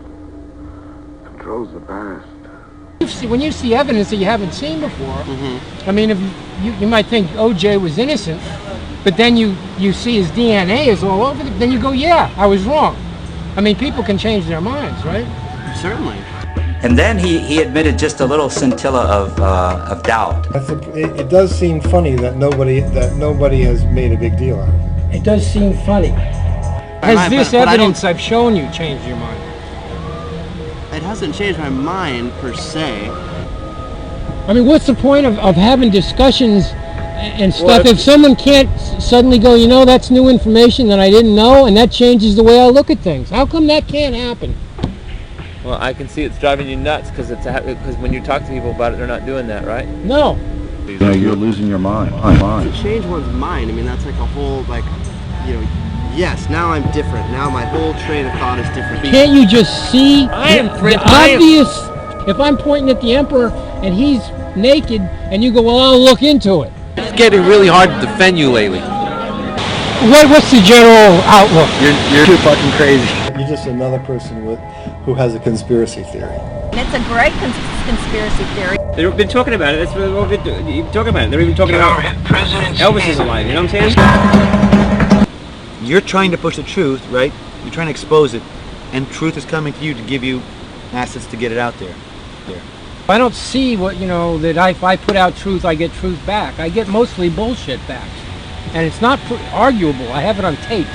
controls the past. When you see evidence that you haven't seen before, I mean, if you might think O.J. was innocent, but then you see his DNA is all over it, then you go, yeah, I was wrong. I mean, people can change their minds, right? Certainly. And then he admitted just a little scintilla of doubt. It does seem funny that nobody has made a big deal out of it. It does seem funny. Has this evidence I've shown you changed your mind? It hasn't changed my mind, per se. I mean, what's the point of having discussions and stuff if someone can't suddenly go, you know, that's new information that I didn't know, and that changes the way I look at things? How come that can't happen? Well, I can see it's driving you nuts because when you talk to people about it, they're not doing that, right? No. Yeah, you're losing your mind. To change one's mind, I mean, that's like a whole, like, you know, yes, now I'm different. Now my whole train of thought is different. Can't you just see the obvious? If I'm pointing at the emperor and he's naked, and you go, well, I'll look into it. It's getting really hard to defend you lately. What's the general outlook? You're too fucking crazy. You're just another person who has a conspiracy theory. It's a great conspiracy theory. They've been talking about it. That's what we've been talking about it. They're even talking about Elvis is alive. You know what I'm saying? You're trying to push the truth, right? You're trying to expose it, and truth is coming to you to give you assets to get it out there. I don't see what, you know, that if I put out truth, I get truth back. I get mostly bullshit back. And it's not arguable. I have it on tape.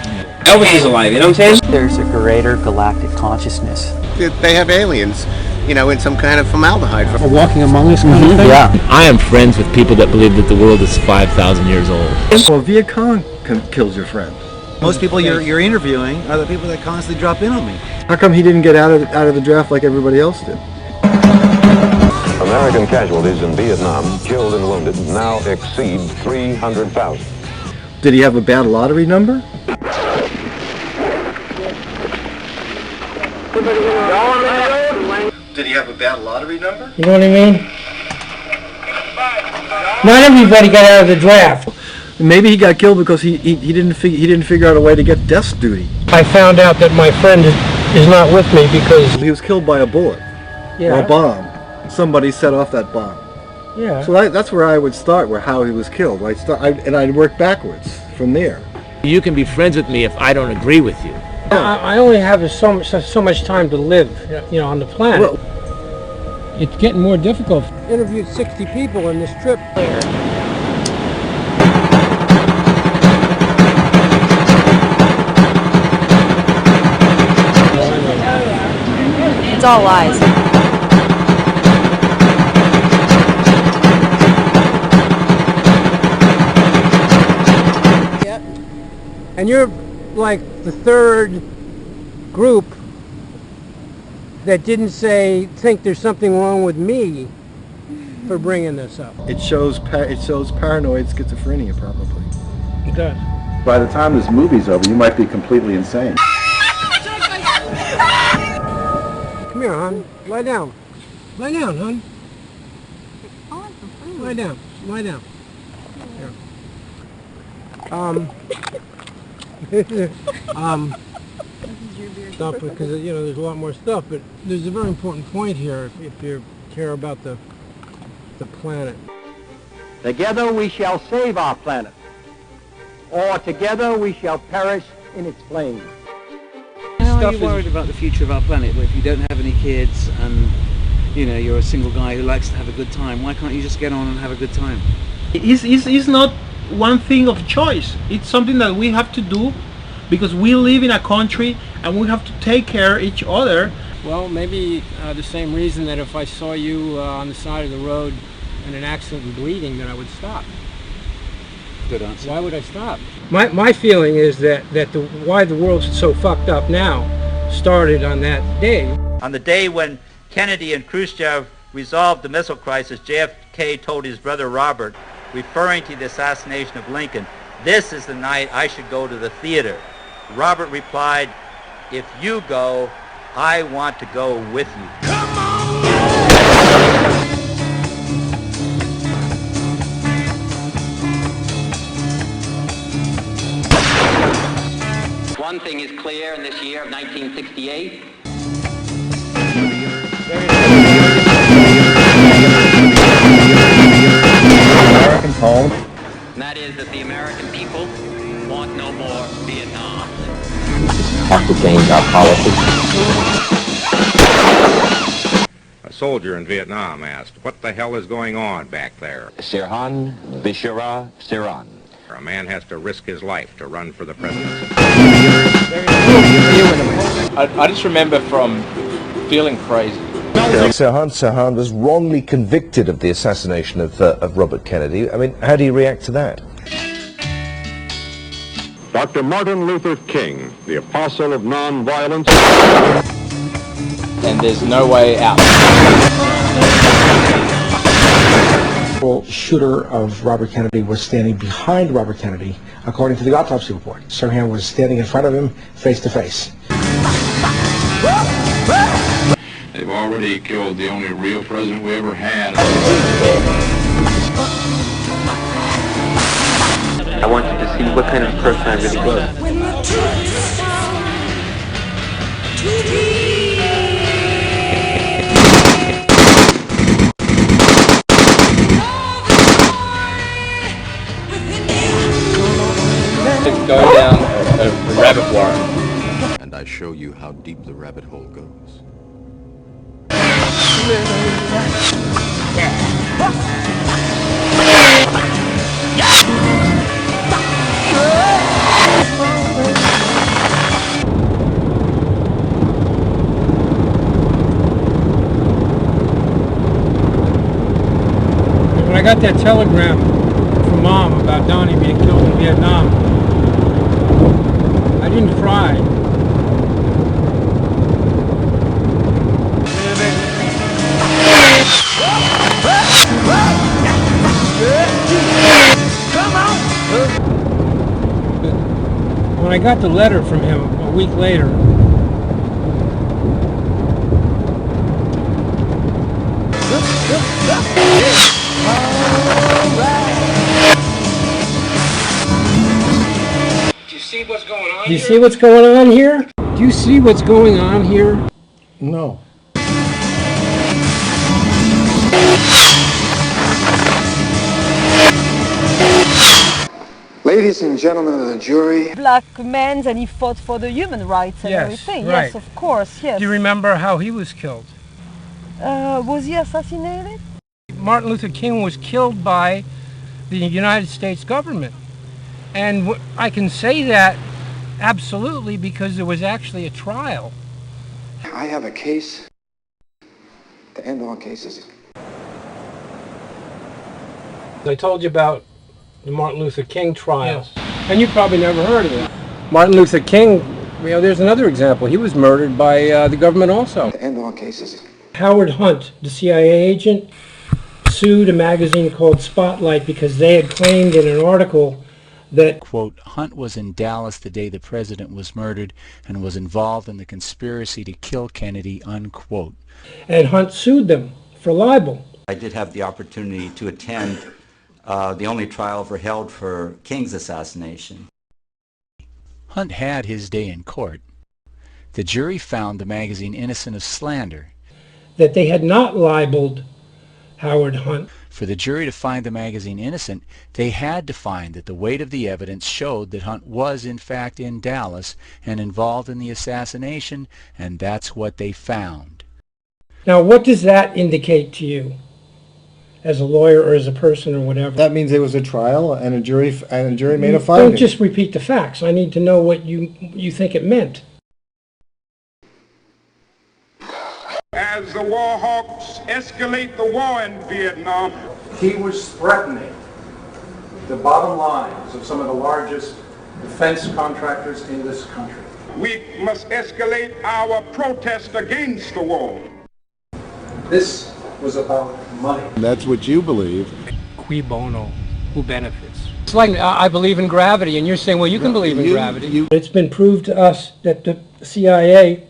Elvis is alive, you know what I'm saying? There's a greater galactic consciousness. They have aliens, you know, in some kind of formaldehyde. Or walking among us kind of thing? Yeah. I am friends with people that believe that the world is 5,000 years old. Well, Viet Cong kills your friend. Most people you're interviewing are the people that constantly drop in on me. How come he didn't get out of the draft like everybody else did? American casualties in Vietnam, killed and wounded, now exceed 300,000. Did he have a bad lottery number? Did he have a bad lottery number? You know what I mean? Not everybody got out of the draft. Maybe he got killed because he didn't figure out a way to get desk duty. I found out that my friend is not with me because he was killed by a bullet or a bomb. Somebody set off that bomb. Yeah. So that's where I would start, how he was killed. I'd work backwards from there. You can be friends with me if I don't agree with you. I only have so much time to live, you know, on the planet. Well, It's getting more difficult. Interviewed 60 people in this trip. It's all lies. And you're like the third group that didn't think there's something wrong with me for bringing this up. It shows paranoid schizophrenia, probably. It does. By the time this movie's over, you might be completely insane. Come here, hon. Lie down. Lie down, hon. Lie down. Lie down. Here. Stuff because there's a lot more stuff, but there's a very important point here if you care about the planet. Together we shall save our planet, or together we shall perish in its flames. How are you worried about the future of our planet? If you don't have any kids and you're a single guy who likes to have a good time, why can't you just get on and have a good time? It's not one thing of choice. It's something that we have to do because we live in a country and we have to take care of each other. Well, maybe the same reason that if I saw you on the side of the road in an accident and bleeding, that I would stop. Good answer. Why would I stop? My feeling is that why the world's so fucked up now started on that day. On the day when Kennedy and Khrushchev resolved the missile crisis, JFK told his brother Robert, referring to the assassination of Lincoln, "This is the night I should go to the theater." Robert replied, "If you go, I want to go with you." Come on! One thing is clear in this year of 1968. Americans home. And that is that the American people want no more Vietnam. Have to change our policy. A soldier in Vietnam asked, "What the hell is going on back there?" Sirhan Bishara Sirhan. A man has to risk his life to run for the presidency. I just remember from feeling crazy. Sirhan was wrongly convicted of the assassination of Robert Kennedy. I mean, how do you react to that? Dr. Martin Luther King, the apostle of nonviolence. And there's no way out. The shooter of Robert Kennedy was standing behind Robert Kennedy, according to the autopsy report. Sirhan was standing in front of him, face to face. They've already killed the only real president we ever had. I want you to see what kind of person I really was. To go down a rabbit warren. And I show you how deep the rabbit hole goes. When I got that telegram from Mom about Donnie being killed in Vietnam, I didn't cry. When I got the letter from him a week later, do you see what's going on here? Do you see what's going on here? No. Ladies and gentlemen of the jury. Black men, and he fought for the human rights and everything. Right. Yes, of course, yes. Do you remember how he was killed? Was he assassinated? Martin Luther King was killed by the United States government. And I can say that absolutely because there was actually a trial. I have a case to end all cases. I told you about the Martin Luther King trial. Yes. And you probably never heard of it. Martin Luther King, you know, there's another example. He was murdered by the government also. To end all cases. Howard Hunt, the CIA agent, sued a magazine called Spotlight because they had claimed in an article that, quote, Hunt was in Dallas the day the president was murdered and was involved in the conspiracy to kill Kennedy, unquote. And Hunt sued them for libel. I did have the opportunity to attend the only trial ever held for King's assassination. Hunt had his day in court. The jury found the magazine innocent of slander. That they had not libeled Howard Hunt. For the jury to find the magazine innocent, they had to find that the weight of the evidence showed that Hunt was in fact in Dallas and involved in the assassination, and that's what they found. Now, what does that indicate to you, as a lawyer or as a person or whatever? That means there was a trial and a jury made a finding. Don't just repeat the facts. I need to know what you think it meant. As the war hawks escalate the war in Vietnam. He was threatening the bottom lines of some of the largest defense contractors in this country. We must escalate our protest against the war. This was about money. That's what you believe. Cui bono? Who benefits? It's like I believe in gravity, and you're saying, well, you can believe in gravity. It's been proved to us that the CIA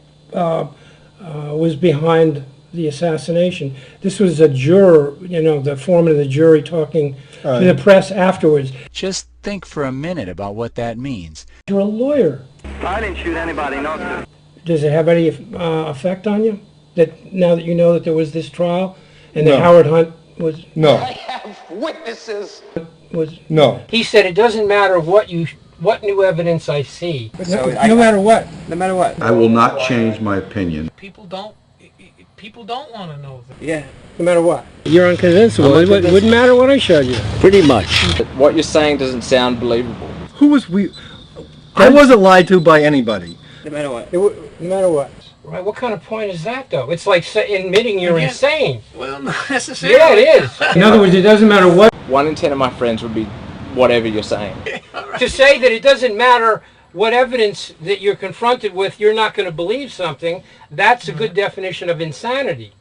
was behind the assassination. This was a juror, you know, the foreman of the jury talking to the press afterwards. Just think for a minute about what that means. You're a lawyer. I didn't shoot anybody, no, sir. Does it have any effect on you? That now that you know that there was this trial and that Howard Hunt was... No. I have witnesses. No. He said it doesn't matter what new evidence I see. No matter what. No matter what. I will not change my opinion. People don't want to know that. Yeah. No matter what. You're unconvinced. It wouldn't matter what I showed you. Pretty much. What you're saying doesn't sound believable. Who was we? I wasn't lied to by anybody. No matter what. No matter what. Right, what kind of point is that, though? It's like admitting you're insane. Well, not necessarily. Yeah, it is. In other words, it doesn't matter what... 1 in 10 of my friends would be whatever you're saying. To say that it doesn't matter what evidence that you're confronted with, you're not going to believe something, that's a good definition of insanity.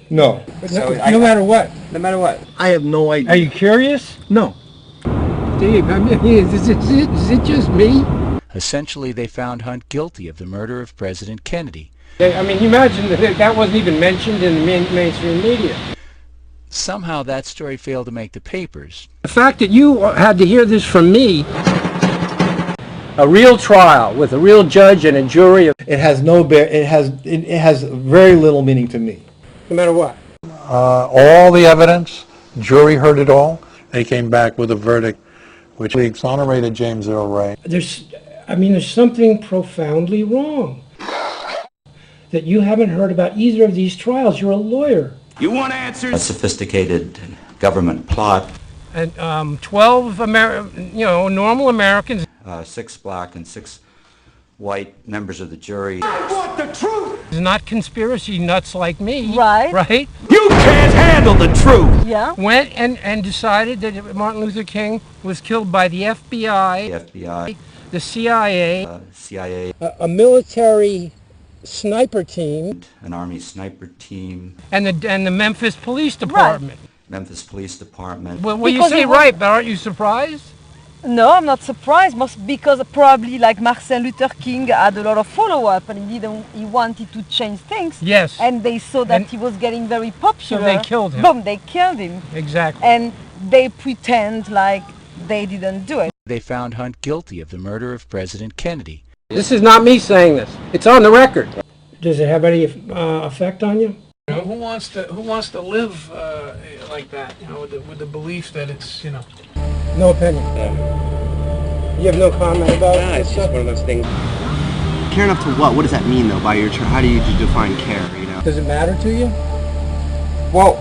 No. No matter what. No matter what. I have no idea. Are you curious? No. Dave, I mean, is it just me? Essentially, they found Hunt guilty of the murder of President Kennedy. I mean, you imagine that wasn't even mentioned in the mainstream media. Somehow that story failed to make the papers. The fact that you had to hear this from me, a real trial with a real judge and a jury, it has it has very little meaning to me. No matter what. All the evidence, jury heard it all. They came back with a verdict which exonerated James Earl Ray. There's something profoundly wrong. That you haven't heard about either of these trials. You're a lawyer. You want answers? A sophisticated government plot. And 12 normal Americans. 6 black and 6 white members of the jury. I want the truth! It's not conspiracy nuts like me. Right. Right? You can't handle the truth! Yeah. Went and decided that Martin Luther King was killed by the FBI. The CIA. CIA. A military sniper team. An Army sniper team. And the Memphis Police Department. Right. Memphis Police Department. Well, you say right, but aren't you surprised? No, I'm not surprised. Because probably like Martin Luther King had a lot of follow-up and he wanted to change things. Yes. And they saw that he was getting very popular. So they killed him. Boom, they killed him. Exactly. And they pretend like they didn't do it. They found Hunt guilty of the murder of President Kennedy. This is not me saying this. It's on the record. Does it have any effect on you? Who wants to live like that? You know, with the belief that it's No opinion. You have no comment about it? It's just one of those things. Care enough to what? What does that mean, though, by your term? How do you define care, you know? Does it matter to you? Well,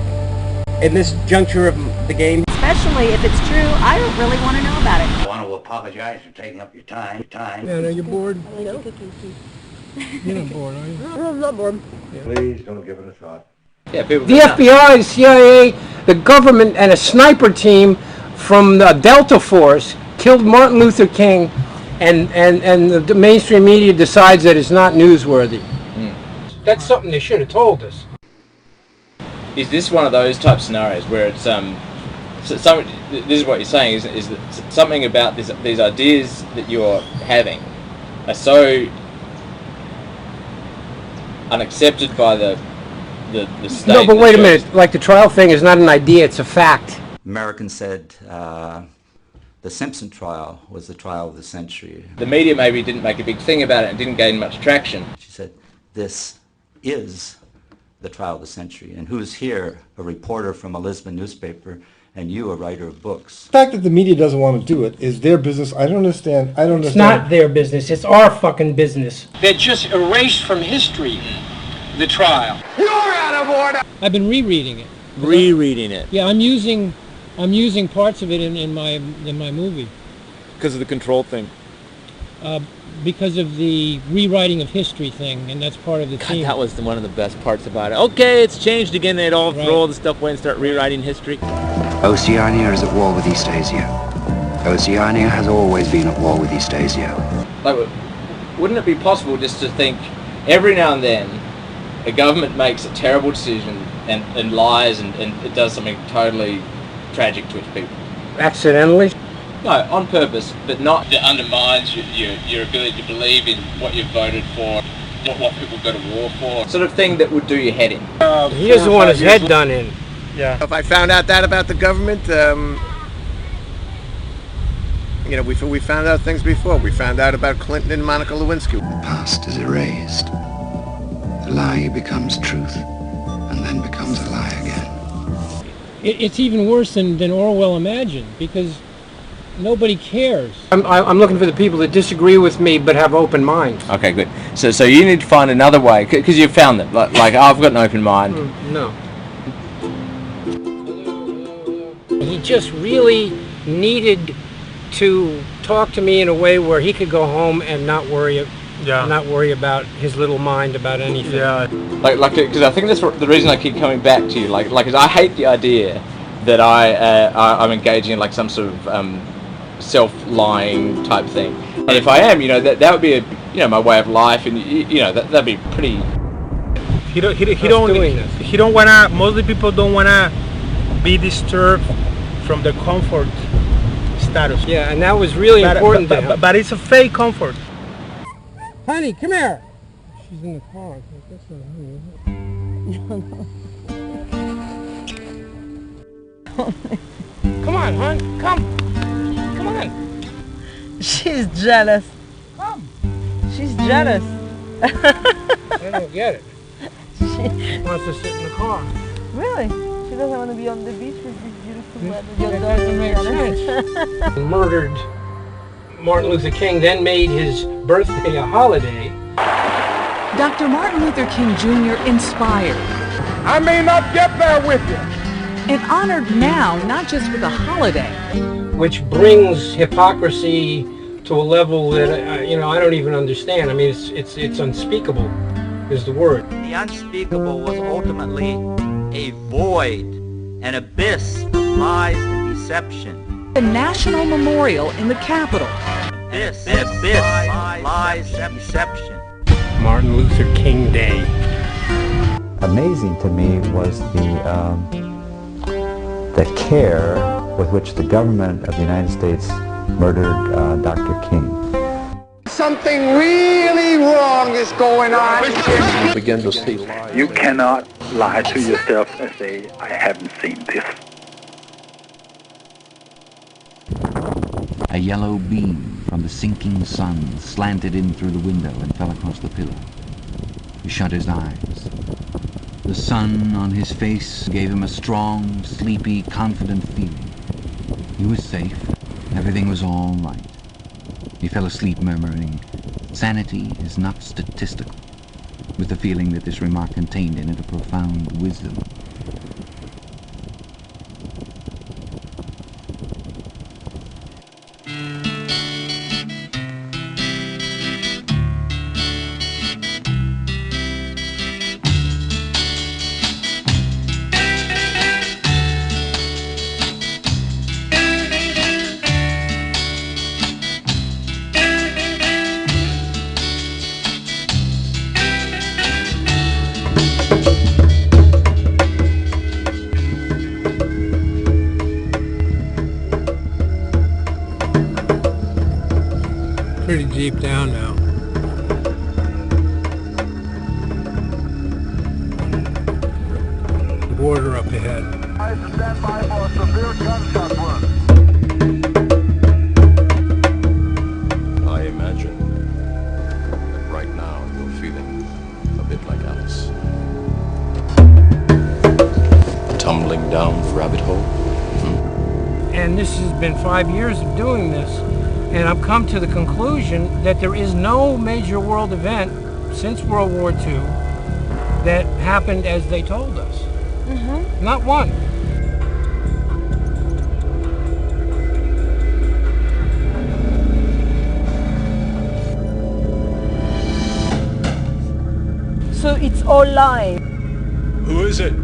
in this juncture of the game, Especially if it's true, I don't really want to know about it. I want to apologize for taking up your time. yeah, are you bored? No. You're not bored, are you? I'm not bored. Please don't give it a thought. Yeah, people. The FBI, CIA, the government, and a sniper team from the Delta Force killed Martin Luther King, and the mainstream media decides that it's not newsworthy. That's something they should have told us. Is this one of those type scenarios where it's so this is what you're saying is that something about these ideas that you're having are so unaccepted by the state. No, but wait a minute. Like the trial thing is not an idea; it's a fact. Americans said the Simpson trial was the trial of the century. The media maybe didn't make a big thing about it and didn't gain much traction. She said, this is the trial of the century. And who's here? A reporter from a Lisbon newspaper, and you, a writer of books. The fact that the media doesn't want to do it is their business. I don't understand. It's not their business. It's our fucking business. They just erased from history the trial. You're out of order! I've been rereading it. Rereading it. Yeah, I'm using parts of it in my movie. Because of the control thing. Because of the rewriting of history thing, and that's part of the theme. That was one of the best parts about it. Okay, it's changed again. They'd all throw all the stuff away and start rewriting history. Oceania is at war with Eastasia. Oceania has always been at war with Eastasia. Like, wouldn't it be possible just to think every now and then a government makes a terrible decision and lies and it does something totally tragic to its people? Accidentally? No, on purpose, but not that undermines your ability to believe in what you've voted for, what people go to war for. Sort of thing that would do your head in. He doesn't want his head done in. Yeah. If I found out that about the government, we found out things before. We found out about Clinton and Monica Lewinsky. The past is erased. The lie becomes truth, and then becomes a lie again. It's even worse than Orwell imagined, because nobody cares. I'm looking for the people that disagree with me but have open minds. Okay, good. So you need to find another way, because you've found them. Like I've got an open mind. No. He just really needed to talk to me in a way where he could go home and not worry about his little mind about anything. Yeah. Because I think that's the reason I keep coming back to you. Like, I hate the idea that I'm engaging in like some sort of self-lying type thing. And if I am, that would be my way of life, and that'd be pretty. Mostly people don't wanna be disturbed from the comfort status. Yeah, and that was really important to him. But it's a fake comfort. Honey, come here. She's in the car. That's not honey. Come on, hon. Come on. She's jealous. Come. She's jealous. I don't get it. She wants to sit in the car. Really? She doesn't want to be on the beach with this beautiful weather. That doesn't make sense. Murdered Martin Luther King, then made his birthday a holiday. Dr. Martin Luther King Jr. inspired. I may not get there with you. And honored now, not just with a holiday. Which brings hypocrisy to a level that, I don't even understand. I mean, it's unspeakable is the word. The unspeakable was ultimately a void, an abyss of lies and deception. The National Memorial in the Capitol. Abyss, lies and deception. Martin Luther King Day. Amazing to me was the care with which the government of the United States murdered Dr. King. Something really wrong is going on. Begin to see lies. You cannot lie to yourself and say, I haven't seen this. A yellow beam from the sinking sun slanted in through the window and fell across the pillow. He shut his eyes. The sun on his face gave him a strong, sleepy, confident feeling. He was safe. Everything was all right. He fell asleep murmuring, "Sanity is not statistical," with the feeling that this remark contained in it a profound wisdom. Pretty deep down now. The border up ahead. Stand by for severe gunshot work. I imagine that right now you're feeling a bit like Alice. Tumbling down the rabbit hole. And this has been 5 years of doing this, and I've come to the conclusion that there is no major world event since World War II that happened as they told us. Not one. So it's all lies. Who is it?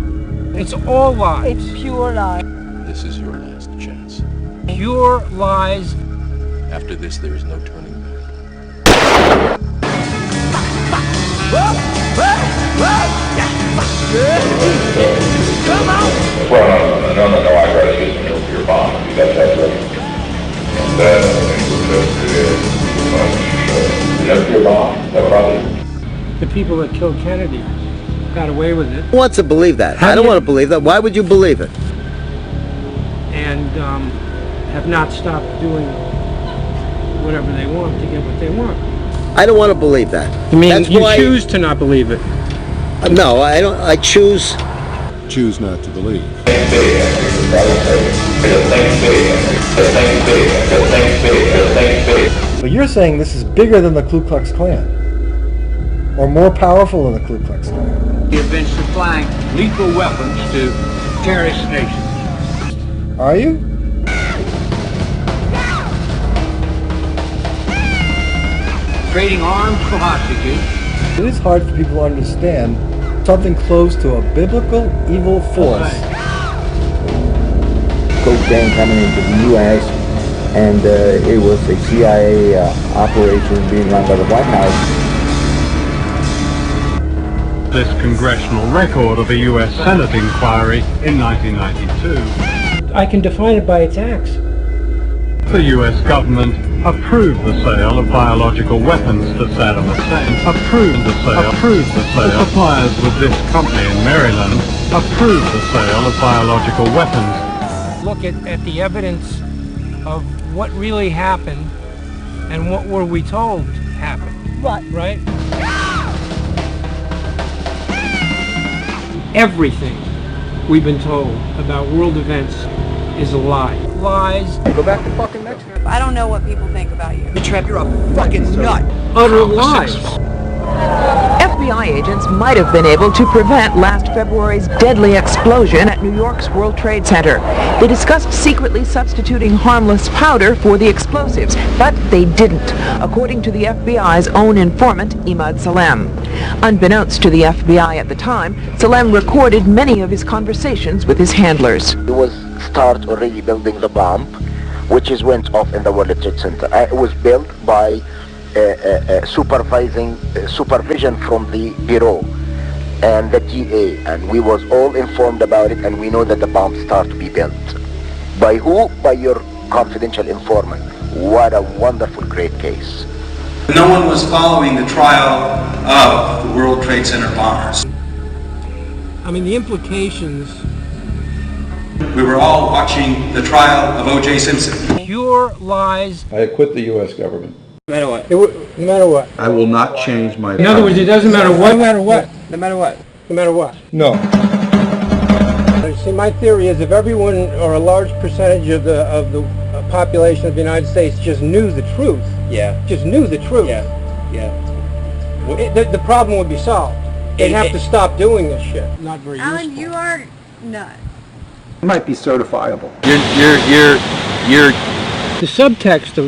It's all lies. It's pure lie. This is your last chance. Pure lies. After this, there is no turning back. Well, no, I'd rather use the nuclear bomb. You got that ready. And then nuclear bomb, no problem. The people that killed Kennedy got away with it. Who wants to believe that? I don't want to believe that. Why would you believe it? And have not stopped doing whatever they want to get what they want. I don't want to believe that. You mean That's you why- choose to not believe it? No, I don't. I choose. Choose not to believe. But you're saying this is bigger than the Ku Klux Klan, or more powerful than the Ku Klux Klan. We have been supplying lethal weapons to terrorist nations. Are you? Trading arms for hostages. It is hard for people to understand something close to a biblical evil force. Cocaine coming into the U.S. and it was a CIA operation being run by the White House. This congressional record of a U.S. Senate inquiry in 1992. I can define it by its acts. The U.S. government approved the sale of biological weapons to Saddam Hussein. Approved the sale. The suppliers with this company in Maryland approved the sale of biological weapons. Look at the evidence of what really happened and what were we told happened. Right? Everything we've been told about world events is a lie. Lies. Go back to fucking Mexico. I don't know what people think about you. You're a fucking nut. Utter lies. FBI agents might have been able to prevent last February's deadly explosion at New York's World Trade Center. They discussed secretly substituting harmless powder for the explosives, but they didn't, according to the FBI's own informant, Imad Salem. Unbeknownst to the FBI at the time, Salem recorded many of his conversations with his handlers. It was start already building the bomb, which is went off in the World Trade Center. It was built by supervision from the Bureau and the DA, and we was all informed about it, and we know that the bomb start to be built. By who? By your confidential informant. What a wonderful, great case. No one was following the trial of the World Trade Center bombers. I mean, the implications. We were all watching the trial of O.J. Simpson. Pure lies. I acquit the U.S. government. No matter what. No matter what. I will not change my... In other words, it doesn't matter what. No matter what. No matter what. No matter what. No. See, my theory is if everyone or a large percentage of the population of the United States just knew the truth. Yeah. Just knew the truth. Yeah. The problem would be solved. They'd have to stop doing this shit. Not very Alan, useful. you are nuts. It might be certifiable. You're. The subtext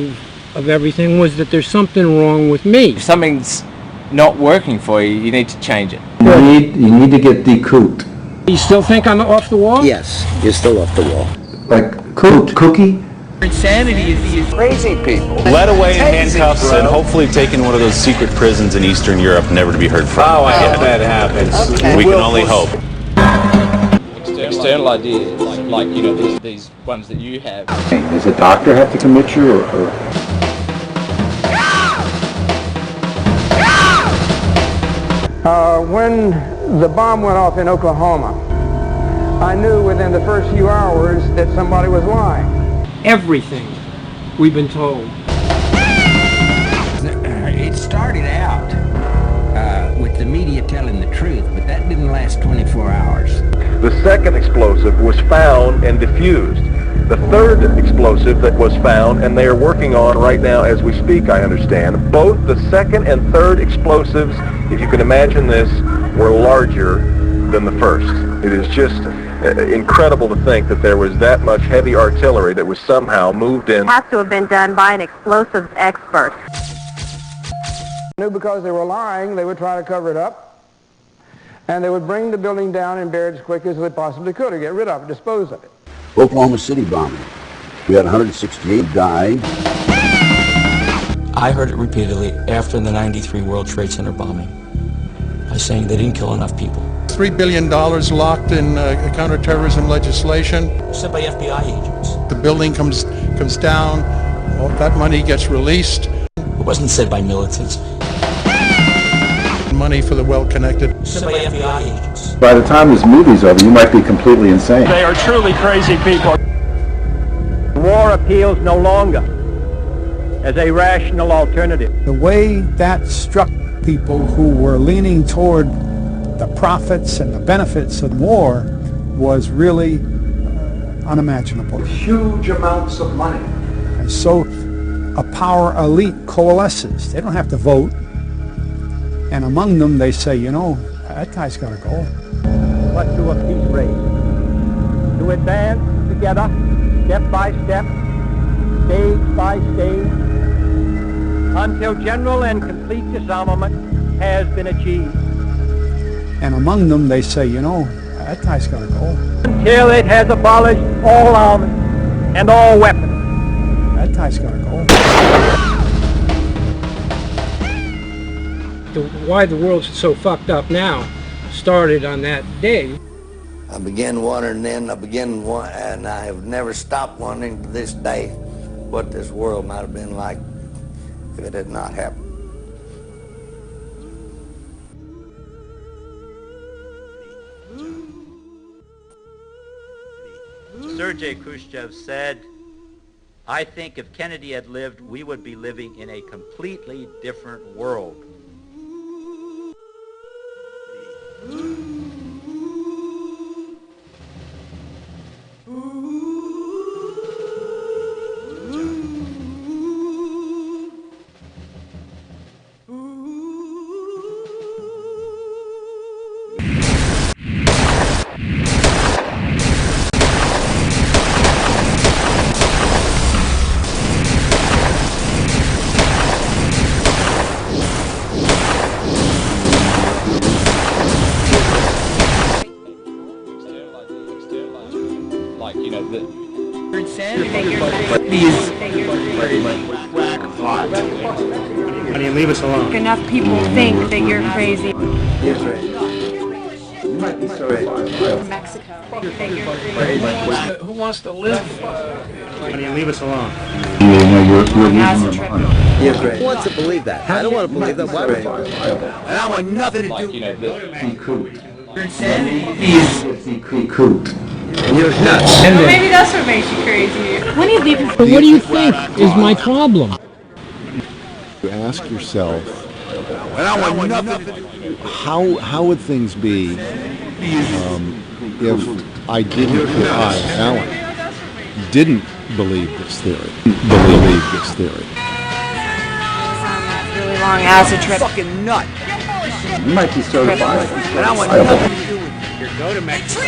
of everything was that there's something wrong with me. If something's not working for you, you need to change it. You need to get decouped. You still think I'm off the wall? Yes, you're still off the wall. Like cookie? Insanity is crazy people. Led away in handcuffs and hopefully taken one of those secret prisons in Eastern Europe, never to be heard from. Oh, I hope that happens. Okay. We can only hope. External ideas, like these ones that you have. Does a doctor have to commit you, or When the bomb went off in Oklahoma, I knew within the first few hours that somebody was lying. Everything we've been told. It started out with the media telling the truth, but that didn't last 24 hours. The second explosive was found and defused. The third explosive that was found, and they are working on right now as we speak, I understand, both the second and third explosives, if you can imagine this, were larger than the first. It is just incredible to think that there was that much heavy artillery that was somehow moved in. It has to have been done by an explosives expert. I knew because they were lying, they would try to cover it up, and they would bring the building down and bury it as quick as they possibly could, or get rid of it, dispose of it. Oklahoma City bombing. We had 168 die. I heard it repeatedly after the 93 World Trade Center bombing. I was saying they didn't kill enough people. $3 billion locked in counterterrorism legislation. Sent by FBI agents. The building comes down, all that money gets released. It wasn't said by militants. Money for the well-connected. Sent by FBI agents. By the time this movie's over, you might be completely insane. They are truly crazy people. War appeals no longer as a rational alternative. The way that struck people who were leaning toward the profits and the benefits of war was really unimaginable. Huge amounts of money. And so a power elite coalesces. They don't have to vote. And among them they say, you know, that guy's got to go. But to a peace race. To advance together, step by step, stage by stage, until general and complete disarmament has been achieved. And among them they say, you know, that guy's got to go. Until it has abolished all arms and all weapons. That guy's got to go. Why the world's so fucked up now started on that day. I began wondering then, and I have never stopped wondering to this day what this world might have been like if it had not happened. Sergei Khrushchev said, I think if Kennedy had lived, we would be living in a completely different world. Honey, leave us alone. Enough people think that you're crazy. Yes, right. You might be sorry. Mexico. Who wants to live? Honey, leave us alone. Yes, right. Who wants to believe that? I don't want to believe that. Why would you? And I want nothing to do with it. You're nuts. Well, maybe that's what makes you crazy. When are you leaving? What do you think is my problem? You ask yourself, And I want nothing to do with it. how would things be if Alan, didn't believe this theory? Really long acid trip. Fucking nut. You might be certified. And I want nothing to do with it. Go to Mexico.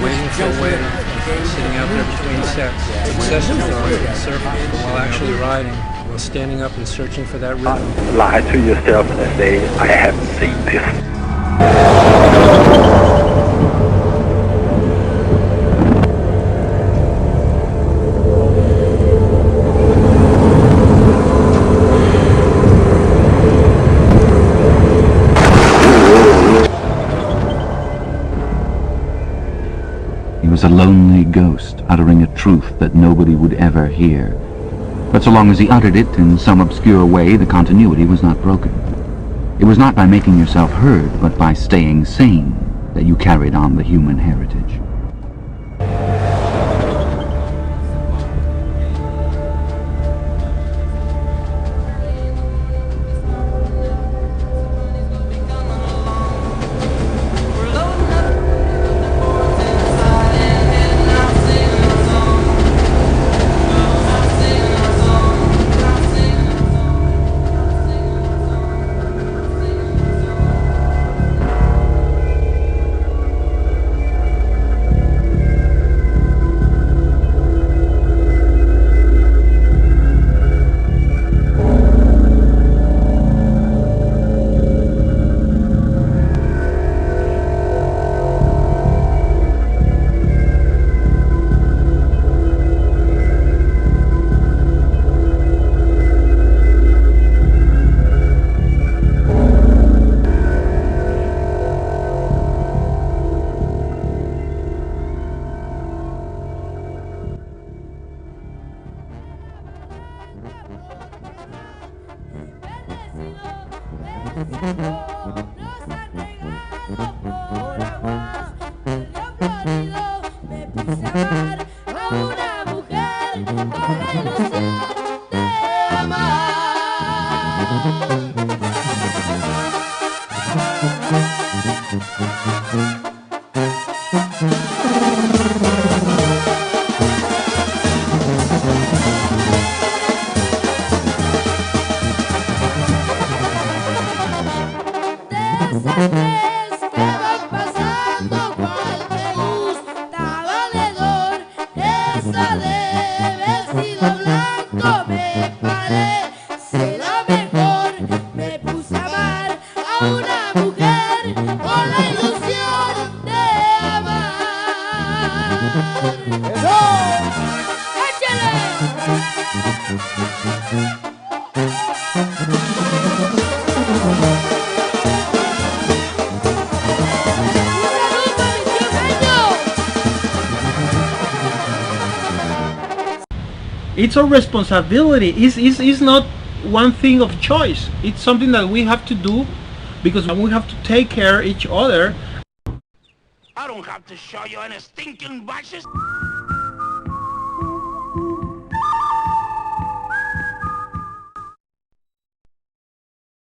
Waiting for when? sitting out there between sets, successful surfing while actually riding, while standing up and searching for that rhythm. Lie to yourself and say, I haven't seen this. He was a lonely ghost, uttering a truth that nobody would ever hear. But so long as he uttered it in some obscure way, the continuity was not broken. It was not by making yourself heard, but by staying sane, that you carried on the human heritage. It's our responsibility. It's not one thing of choice. It's something that we have to do because we have to take care of each other. I don't have to show you any stinking watches.